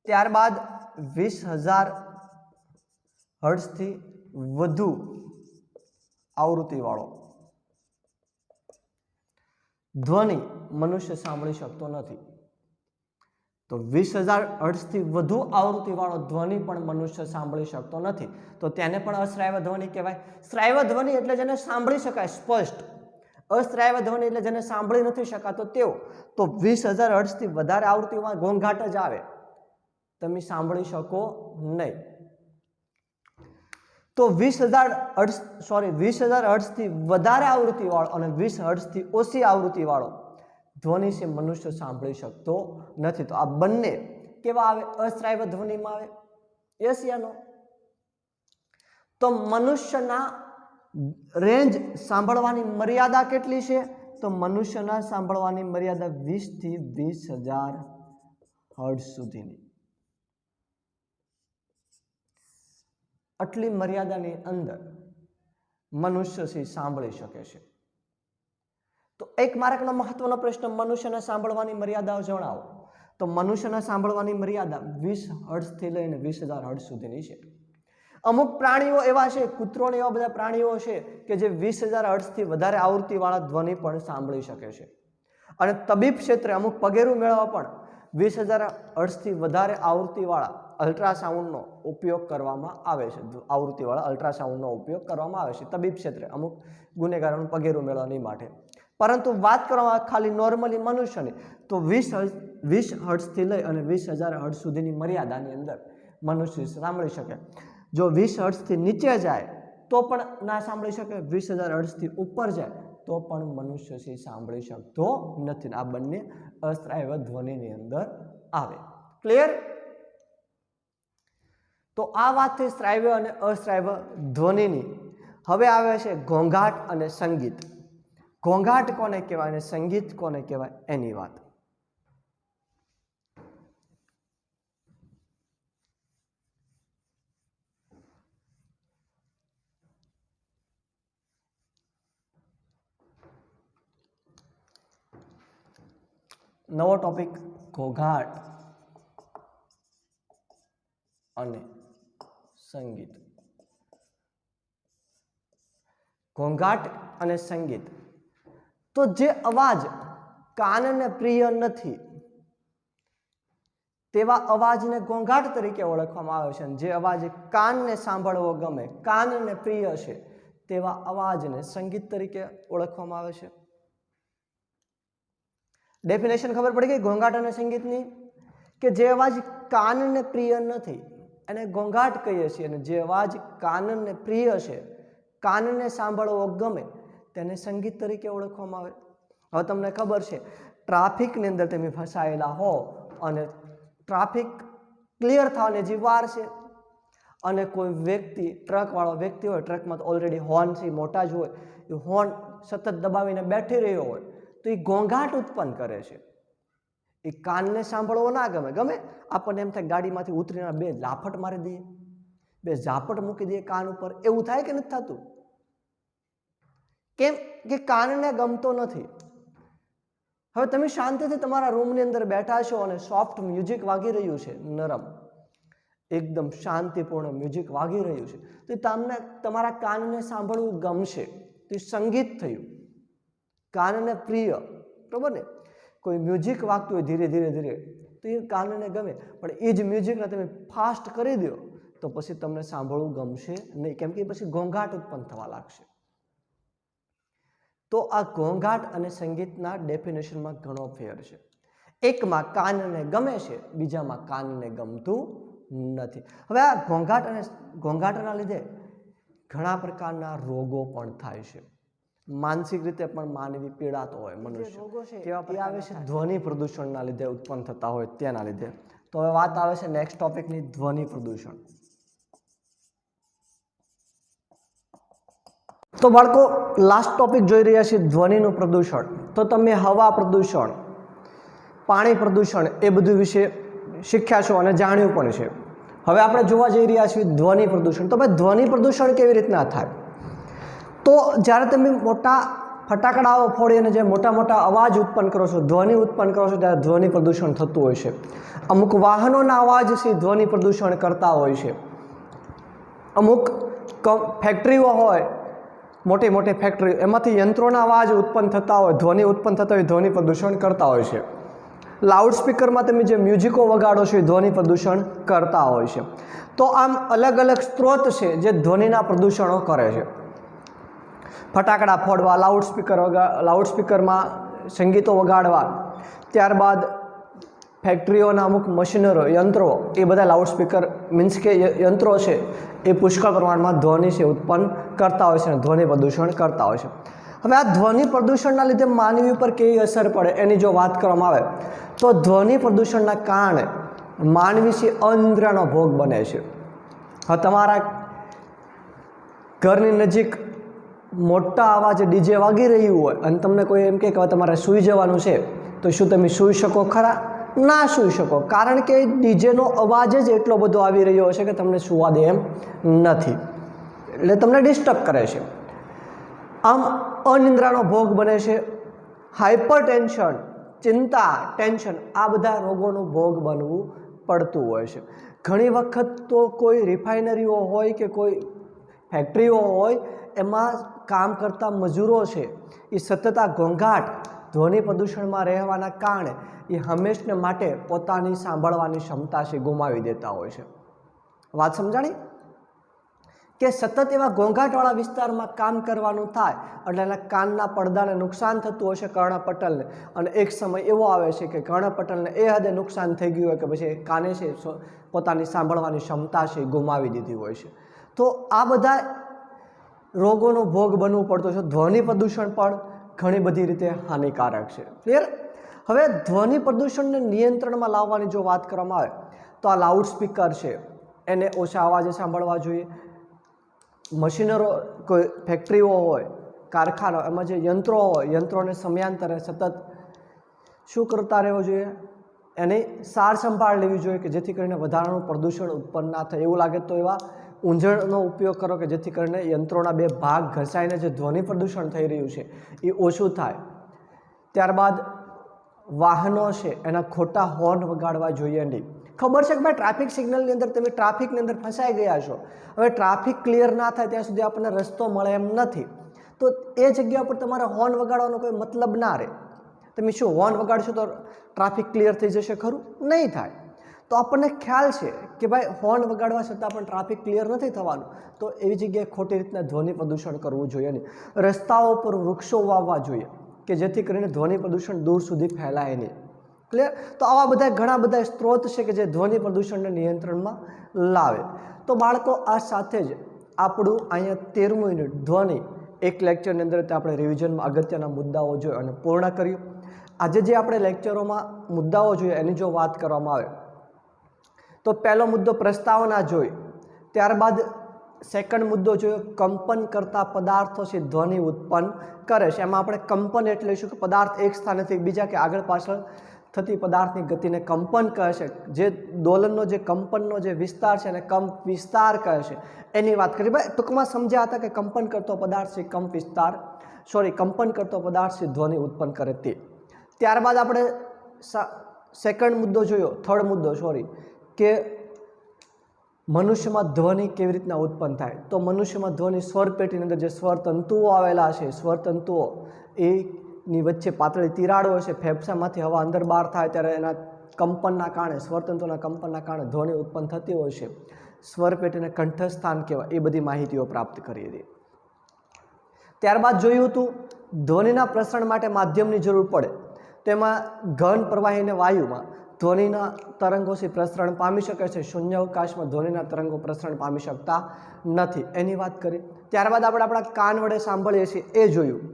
ત્યારબાદ 20,000 હર્ટ્ઝથી વધુ આવૃત્તિ વાળો ધ્વનિ મનુષ્ય સાંભળી શકતો નથી. તો 20,000 હર્ટ્ઝથી વધુ આવૃત્તિ વાળો ધ્વનિ પણ મનુષ્ય સાંભળી શકતો નથી, તો તેને પણ અશ્રાવ્ય ધ્વનિ કહેવાય. શ્રાવ્ય ધ્વનિ એટલે જેને સાંભળી શકાય સ્પષ્ટ. અશ્રાવ્ય ધ્વનિ એટલે જેને સાંભળી નથી શકાતો તેવો. તો 20,000 હર્ટ્ઝથી વધારે આવૃત્તિમાં ઘોંઘાટ જ આવે, તમે સાંભળી શકો નહીં. તો 20,000 હર્ટ્ઝથી વધારે આવૃત્તિ વાળો અને 20 હર્ટ્ઝથી ઓછી આવૃત્તિ વાળો ધ્વનિ છે મનુષ્ય સાંભળી શકતો નથી. તો આ બંને કેવા આવે? અશ્રાવ્ય ધ્વનિમાં આવે. યસ યા નો? તો મનુષ્યના રેન્જ સાંભળવાની મર્યાદા કેટલી છે? તો મનુષ્યના સાંભળવાની મર્યાદા 20 થી 20,000 હર્ટ્ઝ સુધીની. આટલી મર્યાદાની અંદર મનુષ્ય સાંભળી શકે છે. તો એક માર્કનો મહત્વનો પ્રશ્ન, મનુષ્યના સાંભળવાની મર્યાદાઓ જણાવો. તો મનુષ્યના સાંભળવાની મર્યાદા 20 હર્ટ્ઝથી લઈને 20,000 હર્ટ્ઝ સુધીની છે. અમુક પ્રાણીઓ એવા છે, કૂતરો ને એવા બધા પ્રાણીઓ છે કે જે 20,000 હર્ટ્ઝથી વધારે આવૃત્તિવાળા ધ્વનિ પણ સાંભળી શકે છે. અને તબીબ ક્ષેત્રે અમુક પગેરું મેળવવા પણ 20,000 હર્ટ્ઝથી વધારે આવૃત્તિવાળા અલ્ટ્રાસાઉન્ડનો ઉપયોગ કરવામાં આવે છે. આવૃત્તિવાળા અલ્ટ્રાસાઉન્ડનો ઉપયોગ કરવામાં આવે છે તબીબ ક્ષેત્રે અમુક ગુનેગારોનું પગેરું મેળવવાની માટે. પરંતુ વાત કરવામાં ખાલી નોર્મલી મનુષ્યની, તો 20 હર્ટ્ઝથી લઈ અને 20,000 હર્ટ્ઝ સુધીની મર્યાદાની અંદર મનુષ્ય સાંભળી શકે. જો 20 હર્ટ્ઝથી નીચે જાય તો પણ ના સાંભળી શકે, 20,000 હર્ટ્ઝથી ઉપર જાય તો પણ મનુષ્ય છે સાંભળી શકતો નથી. આ બંને અશ્રાવ્ય ધ્વનિની અંદર આવે. ક્લિયર? તો આ વાત થઈ શ્રાવ્ય અને અશ્રાવ્ય ધ્વનિની. હવે આવે છે ઘોંઘાટ અને સંગીત. ઘોંઘાટ કોને કહેવાય અને સંગીત કોને કહેવાય એની વાત. નવો ટોપિક ઘોંઘાટ અને સંગીત. ઘોંઘાટ અને સંગીત. તો જે અવાજ કાનને પ્રિય નથી તેવા અવાજને ઘોંઘાટ તરીકે ઓળખવામાં આવે છે, અને જે અવાજ કાનને સાંભળવો ગમે, કાનને પ્રિય છે તેવા અવાજને સંગીત તરીકે ઓળખવામાં આવે છે. ડેફિનેશન ખબર પડી ગઈ ઘોંઘાટ અને સંગીતની? કે જે અવાજ કાનને પ્રિય નથી એને ઘોંઘાટ કહીએ છીએ, અને જે અવાજ કાનને પ્રિય છે, કાનને સાંભળવો ગમે, તેને સંગીત તરીકે ઓળખવામાં આવે. હવે તમને ખબર છે ટ્રાફિકની અંદર તમે ફસાયેલા હો અને ટ્રાફિક ક્લિયર થવાની જે વાર છે, અને કોઈ વ્યક્તિ, ટ્રકવાળો વ્યક્તિ હોય, ટ્રકમાં તો ઓલરેડી હોર્ન છે મોટા જ હોય, એ હોર્ન સતત દબાવીને બેઠી રહ્યો હોય તો એ ઘોંઘાટ ઉત્પન્ન કરે છે. એ કાનને સાંભળવો ના ગમે. ગમે આપણને એમ થાય ગાડીમાંથી ઉતરીને બે લાફટ મારી દઈએ, બે ઝાપટ મૂકી દઈએ કાન ઉપર, એવું થાય કે નથી થતું? કેમ કે કાનને ગમતો નથી. હવે તમે શાંતિથી તમારા રૂમની અંદર બેઠા છો અને સોફ્ટ મ્યુઝિક વાગી રહ્યું છે, નરમ એકદમ શાંતિપૂર્ણ મ્યુઝિક વાગી રહ્યું છે, તો તમને તમારા કાનને સાંભળવું ગમશે, તો એ સંગીત થયું, કાનને પ્રિય. બરોબર ને? કોઈ મ્યુઝિક વાગતું હોય ધીરે ધીરે ધીરે તો એ કાનને ગમે, પણ એ જ મ્યુઝિકને તમે ફાસ્ટ કરી દો તો પછી તમને સાંભળવું ગમશે નહીં, કેમ કે પછી ઘોંઘાટ ઉત્પન્ન થવા લાગશે. તો આ ઘોંઘાટ અને સંગીતના ડેફિનેશનમાં ઘણો ફેર છે. એકમાં કાનને ગમે છે, બીજામાં કાનને ગમતું નથી. હવે આ ઘોંઘાટના લીધે ઘણા પ્રકારના રોગો પણ થાય છે. માનસિક રીતે પણ માનવી પીડાતો હોય મનુષ્ય. કેવા આવે છે? ધ્વનિ પ્રદૂષણના લીધે ઉત્પન્ન થતા હોય તેના લીધે. તો હવે વાત આવે છે નેક્સ્ટ ટોપિકની, ધ્વનિ પ્રદૂષણ. તો બાળકો લાસ્ટ ટોપિક જોઈ રહ્યા છીએ ધ્વનિનું પ્રદૂષણ. તો તમે હવા પ્રદૂષણ, પાણી પ્રદૂષણ એ બધું વિશે શીખ્યા છો અને જાણ્યું પણ છે. હવે આપણે જોવા જઈ રહ્યા છીએ ધ્વનિ પ્રદૂષણ. તો ભાઈ ધ્વનિ પ્રદૂષણ કેવી રીતના થાય? તો જ્યારે તમે મોટા ફટાકડાઓ ફોડી અને જે મોટા મોટા અવાજ ઉત્પન્ન કરો છો, ધ્વનિ ઉત્પન્ન કરો છો, ત્યારે ધ્વનિ પ્રદૂષણ થતું હોય છે. અમુક વાહનોના અવાજ છે ધ્વનિ પ્રદૂષણ કરતા હોય છે. અમુક ફેક્ટરીઓ હોય, મોટી મોટી ફેક્ટરી, એમાંથી યંત્રોના અવાજ ઉત્પન્ન થતા હોય, ધ્વનિ ઉત્પન્ન થતા હોય, ધ્વનિ પ્રદૂષણ કરતા હોય છે. લાઉડસ્પીકરમાં તમે જે મ્યુઝિકો વગાડો છો એ ધ્વનિ પ્રદૂષણ કરતા હોય છે. તો આમ અલગ અલગ સ્ત્રોત છે જે ધ્વનિના પ્રદૂષણો કરે છે. ફટાકડા ફોડવા, લાઉડસ્પીકરમાં સંગીતો વગાડવા, ત્યારબાદ ફેક્ટરીઓના અમુક મશીનરો, યંત્રો, એ બધા લાઉડસ્પીકર મીન્સ કે યંત્રો છે એ પુષ્કળ પ્રમાણમાં ધ્વનિ છે ઉત્પન્ન કરતા હોય છે અને ધ્વનિ પ્રદૂષણ કરતા હોય છે. હવે આ ધ્વનિ પ્રદૂષણના લીધે માનવી ઉપર કેવી અસર પડે એની જો વાત કરવામાં આવે તો ધ્વનિ પ્રદૂષણના કારણે માનવી છે અનિદ્રાનો ભોગ બને છે. હવે તમારા ઘરની નજીક મોટા અવાજે ડીજે વાગી રહ્યું હોય અને તમને કોઈ એમ કે તમારે સૂઈ જવાનું છે, તો શું તમે સૂઈ શકો ખરા? ના સૂઈ શકો, કારણ કે ડીજેનો અવાજ જ એટલો બધો આવી રહ્યો છે કે તમને સૂવા દે એમ નથી, એટલે તમને ડિસ્ટર્બ કરે છે. આમ અનિદ્રાનો ભોગ બને છે. હાઇપર ટેન્શન, ચિંતા, ટેન્શન, આ બધા રોગોનો ભોગ બનવું પડતું હોય છે. ઘણી વખત તો કોઈ રિફાઇનરીઓ હોય કે કોઈ ફેક્ટરીઓ હોય, એમાં કામ કરતા મજૂરો છે એ સતત આ ઘોંઘાટ, ધ્વનિ પ્રદૂષણમાં રહેવાના કારણે એ હંમેશને માટે પોતાની સાંભળવાની ક્ષમતા છે ગુમાવી દેતા હોય છે. વાત સમજાણી? કે સતત એવા ઘોંઘાટવાળા વિસ્તારમાં કામ કરવાનું થાય એટલે એના કાનના પડદાને નુકસાન થતું હોય છે, કર્ણપટલને. અને એક સમય એવો આવે છે કે કર્ણપટલને એ હદે નુકસાન થઈ ગયું હોય કે પછી કાને છે પોતાની સાંભળવાની ક્ષમતા છે ગુમાવી દીધી હોય છે. તો આ બધા રોગોનો ભોગ બનવું પડતું છે। ધ્વનિ પ્રદૂષણ પણ ઘણી બધી રીતે હાનિકારક છે। ક્લિયર। હવે ધ્વનિ પ્રદૂષણને નિયંત્રણમાં લાવવાની જો વાત કરવામાં આવે તો આ લાઉડ સ્પીકર છે એને ઓછા અવાજે સાંભળવા જોઈએ। મશીનરો કોઈ ફેક્ટરીઓ હોય, કારખાના, એમાં જે યંત્રો હોય, યંત્રોને સમયાંતરે સતત શું કરતા રહેવું જોઈએ? એની સાર સંભાળ લેવી જોઈએ કે જેથી કરીને વધારાનું પ્રદૂષણ ઉત્પન્ન ના થાય। એવું લાગે તો એવા ઊંઝણનો ઉપયોગ કરો કે જેથી કરીને યંત્રોના બે ભાગ ઘસાઈને જે ધ્વનિ પ્રદૂષણ થઈ રહ્યું છે એ ઓછું થાય। ત્યારબાદ વાહનો છે એના ખોટા હોર્ન વગાડવા જોઈએ નહીં। ખબર છે કે ભાઈ ટ્રાફિક સિગ્નલની અંદર તમે ટ્રાફિકની અંદર ફસાઈ ગયા છો, હવે ટ્રાફિક ક્લિયર ના થાય ત્યાં સુધી આપણને રસ્તો મળે એમ નથી, તો એ જગ્યા પર તમારે હોર્ન વગાડવાનો કોઈ મતલબ ના રહે। તમે શું હોર્ન વગાડશો તો ટ્રાફિક ક્લિયર થઈ જશે? ખરું નહીં થાય। તો આપણને ખ્યાલ છે કે ભાઈ હોર્ન વગાડવા છતાં પણ ટ્રાફિક ક્લિયર નથી થવાનું, તો એવી જગ્યાએ ખોટી રીતના ધ્વનિ પ્રદૂષણ કરવું જોઈએ નહીં। રસ્તાઓ પર વૃક્ષો વાવવા જોઈએ કે જેથી કરીને ધ્વનિ પ્રદૂષણ દૂર સુધી ફેલાય નહીં। ક્લિયર। તો આવા બધા ઘણા બધા સ્ત્રોત છે કે જે ધ્વનિ પ્રદૂષણને નિયંત્રણમાં લાવે। તો બાળકો આ સાથે જ આપણું અહીંયા 13મું યુનિટ ધ્વનિ એક લેક્ચરની અંદર આપણે રિવિઝનમાં અગત્યના મુદ્દાઓ જોઈ અને પૂર્ણ કર્યું। આજે જે આપણે લેક્ચરોમાં મુદ્દાઓ જોઈએ એની જો વાત કરવામાં આવે તો પહેલો મુદ્દો પ્રસ્તાવના જોઈ, ત્યારબાદ સેકન્ડ મુદ્દો જોયો કંપન કરતા પદાર્થો છે ધ્વનિ ઉત્પન્ન કરે છે। એમાં આપણે કંપન એટલે લઈશું કે પદાર્થ એક સ્થાનેથી બીજા કે આગળ પાછળ થતી પદાર્થની ગતિને કંપન કહે છે। જે દોલનનો જે કંપનનો જે વિસ્તાર છે એને કંપ વિસ્તાર કહે છે, એની વાત કરી। ભાઈ ટૂંકમાં સમજ્યા હતા કે કંપન કરતો પદાર્થ છે કંપન કરતો પદાર્થ છે ધ્વનિ ઉત્પન્ન કરે તે। ત્યારબાદ આપણે સેકન્ડ મુદ્દો જોયો, થર્ડ મુદ્દો કે મનુષ્યમાં ધ્વનિ કેવી રીતના ઉત્પન્ન થાય। તો મનુષ્યમાં ધ્વનિ સ્વર પેટીની અંદર જે સ્વર તંતુઓ આવેલા છે, સ્વર તંતુઓ એની વચ્ચે પાતળી તિરાડો હોય છે, ફેફસામાંથી હવા અંદર બહાર થાય ત્યારે એના કંપનના કારણે, સ્વરતંતુના કંપનના કારણે ધ્વનિ ઉત્પન્ન થતી હોય છે। સ્વર પેટીને કંઠસ્થાન કહેવાય, એ બધી માહિતીઓ પ્રાપ્ત કરી હતી। ત્યારબાદ જોયું હતું ધ્વનિના પ્રસરણ માટે માધ્યમની જરૂર પડે, તેમાં ઘન પ્રવાહીને વાયુમાં ધ્વનિના તરંગો છે પ્રસરણ પામી શકે છે, શૂન્યાવકાશમાં ધ્વનિના તરંગો પ્રસરણ પામી શકતા નથી, એની વાત કરી। ત્યારબાદ આપણે આપણા કાન વડે સાંભળીએ છીએ એ જોયું।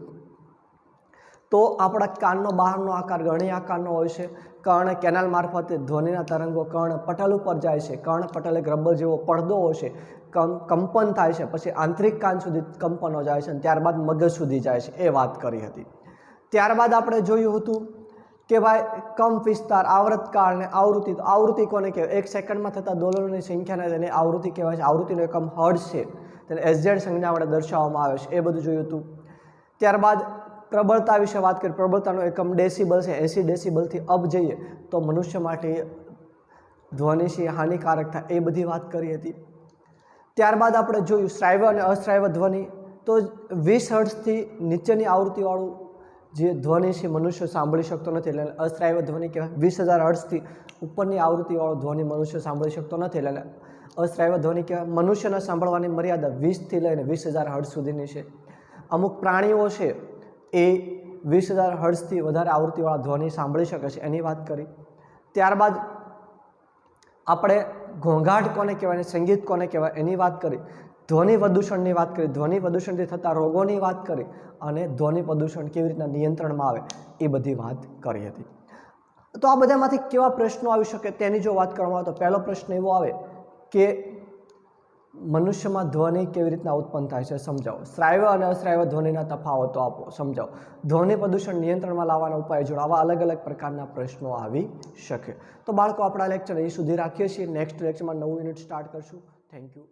તો આપણા કાનનો બહારનો આકાર ગણી આકારનો હોય છે। કર્ણ કેનાલ મારફતે ધ્વનિના તરંગો કર્ણ પટલ ઉપર જાય છે, કર્ણ પટલ એક રબર જેવો પડદો હોય છે, કંપન થાય છે, પછી આંતરિક કાન સુધી કંપનો જાય છે અને ત્યારબાદ મગજ સુધી જાય છે, એ વાત કરી હતી। ત્યારબાદ આપણે જોયું હતું કે ભાઈ કંપ વિસ્તાર, આવૃતકાળ ને આવૃત્તિ। તો આવૃત્તિ કોને કહેવાય? એક સેકન્ડમાં થતા દોલનોની સંખ્યાને તેને આવૃત્તિ કહેવાય છે। આવૃત્તિનો એકમ હર્ટ્ઝ છે, તેને SZ સંજ્ઞા વડે દર્શાવવામાં આવે છે, એ બધું જોયું હતું। ત્યારબાદ પ્રબળતા વિશે વાત કરી। પ્રબળતાનો એકમ ડેસિબલ છે, 80 ડેસિબલથી અપ જઈએ તો મનુષ્ય માટે ધ્વનિ છે હાનિકારક થાય, એ બધી વાત કરી હતી। ત્યારબાદ આપણે જોયું શ્રાવ્ય અને અશ્રાવ્ય ધ્વનિ। તો 20 હર્ટ્ઝથી નીચેની આવૃત્તિવાળું જે ધ્વનિ છે મનુષ્ય સાંભળી શકતો નથી, એટલે અશ્રાવ્ય ધ્વનિ કહેવાય। 20,000 હર્ટ્ઝથી ઉપરની આવૃત્તિવાળો ધ્વનિ મનુષ્ય સાંભળી શકતો નથી, એટલે અશ્રાવ્ય ધ્વનિ કહેવાય। મનુષ્યના સાંભળવાની મર્યાદા 20થી લઈને 20,000 હર્ટ્ઝ સુધીની છે। અમુક પ્રાણીઓ છે એ 20,000 હર્ટ્ઝથી વધારે આવૃત્તિવાળા ધ્વનિ સાંભળી શકે છે, એની વાત કરી। ત્યારબાદ આપણે ઘોંઘાટ કોને કહેવાય, સંગીત કોને કહેવાય, એની વાત કરી। ધ્વનિ પ્રદૂષણની વાત કરી, ધ્વનિ પ્રદૂષણથી થતા રોગોની વાત કરી અને ધ્વનિ પ્રદૂષણ કેવી રીતના નિયંત્રણમાં આવે એ બધી વાત કરી હતી। તો આ બધામાંથી કેવા પ્રશ્નો આવી શકે તેની જો વાત કરવામાં આવે તો પહેલો પ્રશ્ન એવો આવે કે મનુષ્યમાં ધ્વનિ કેવી રીતના ઉત્પન્ન થાય છે સમજાવો। શ્રાવ્ય અને અશ્રાવ્ય ધ્વનિના તફાવતો આપો, સમજાવો। ધ્વનિ પ્રદૂષણ નિયંત્રણમાં લાવવાના ઉપાય જોડો, આવા અલગ અલગ પ્રકારના પ્રશ્નો આવી શકે। તો બાળકો આપણા લેક્ચર અહીં સુધી રાખીએ છીએ। નેક્સ્ટ લેક્ચરમાં નવું યુનિટ સ્ટાર્ટ કરશું। Thank you.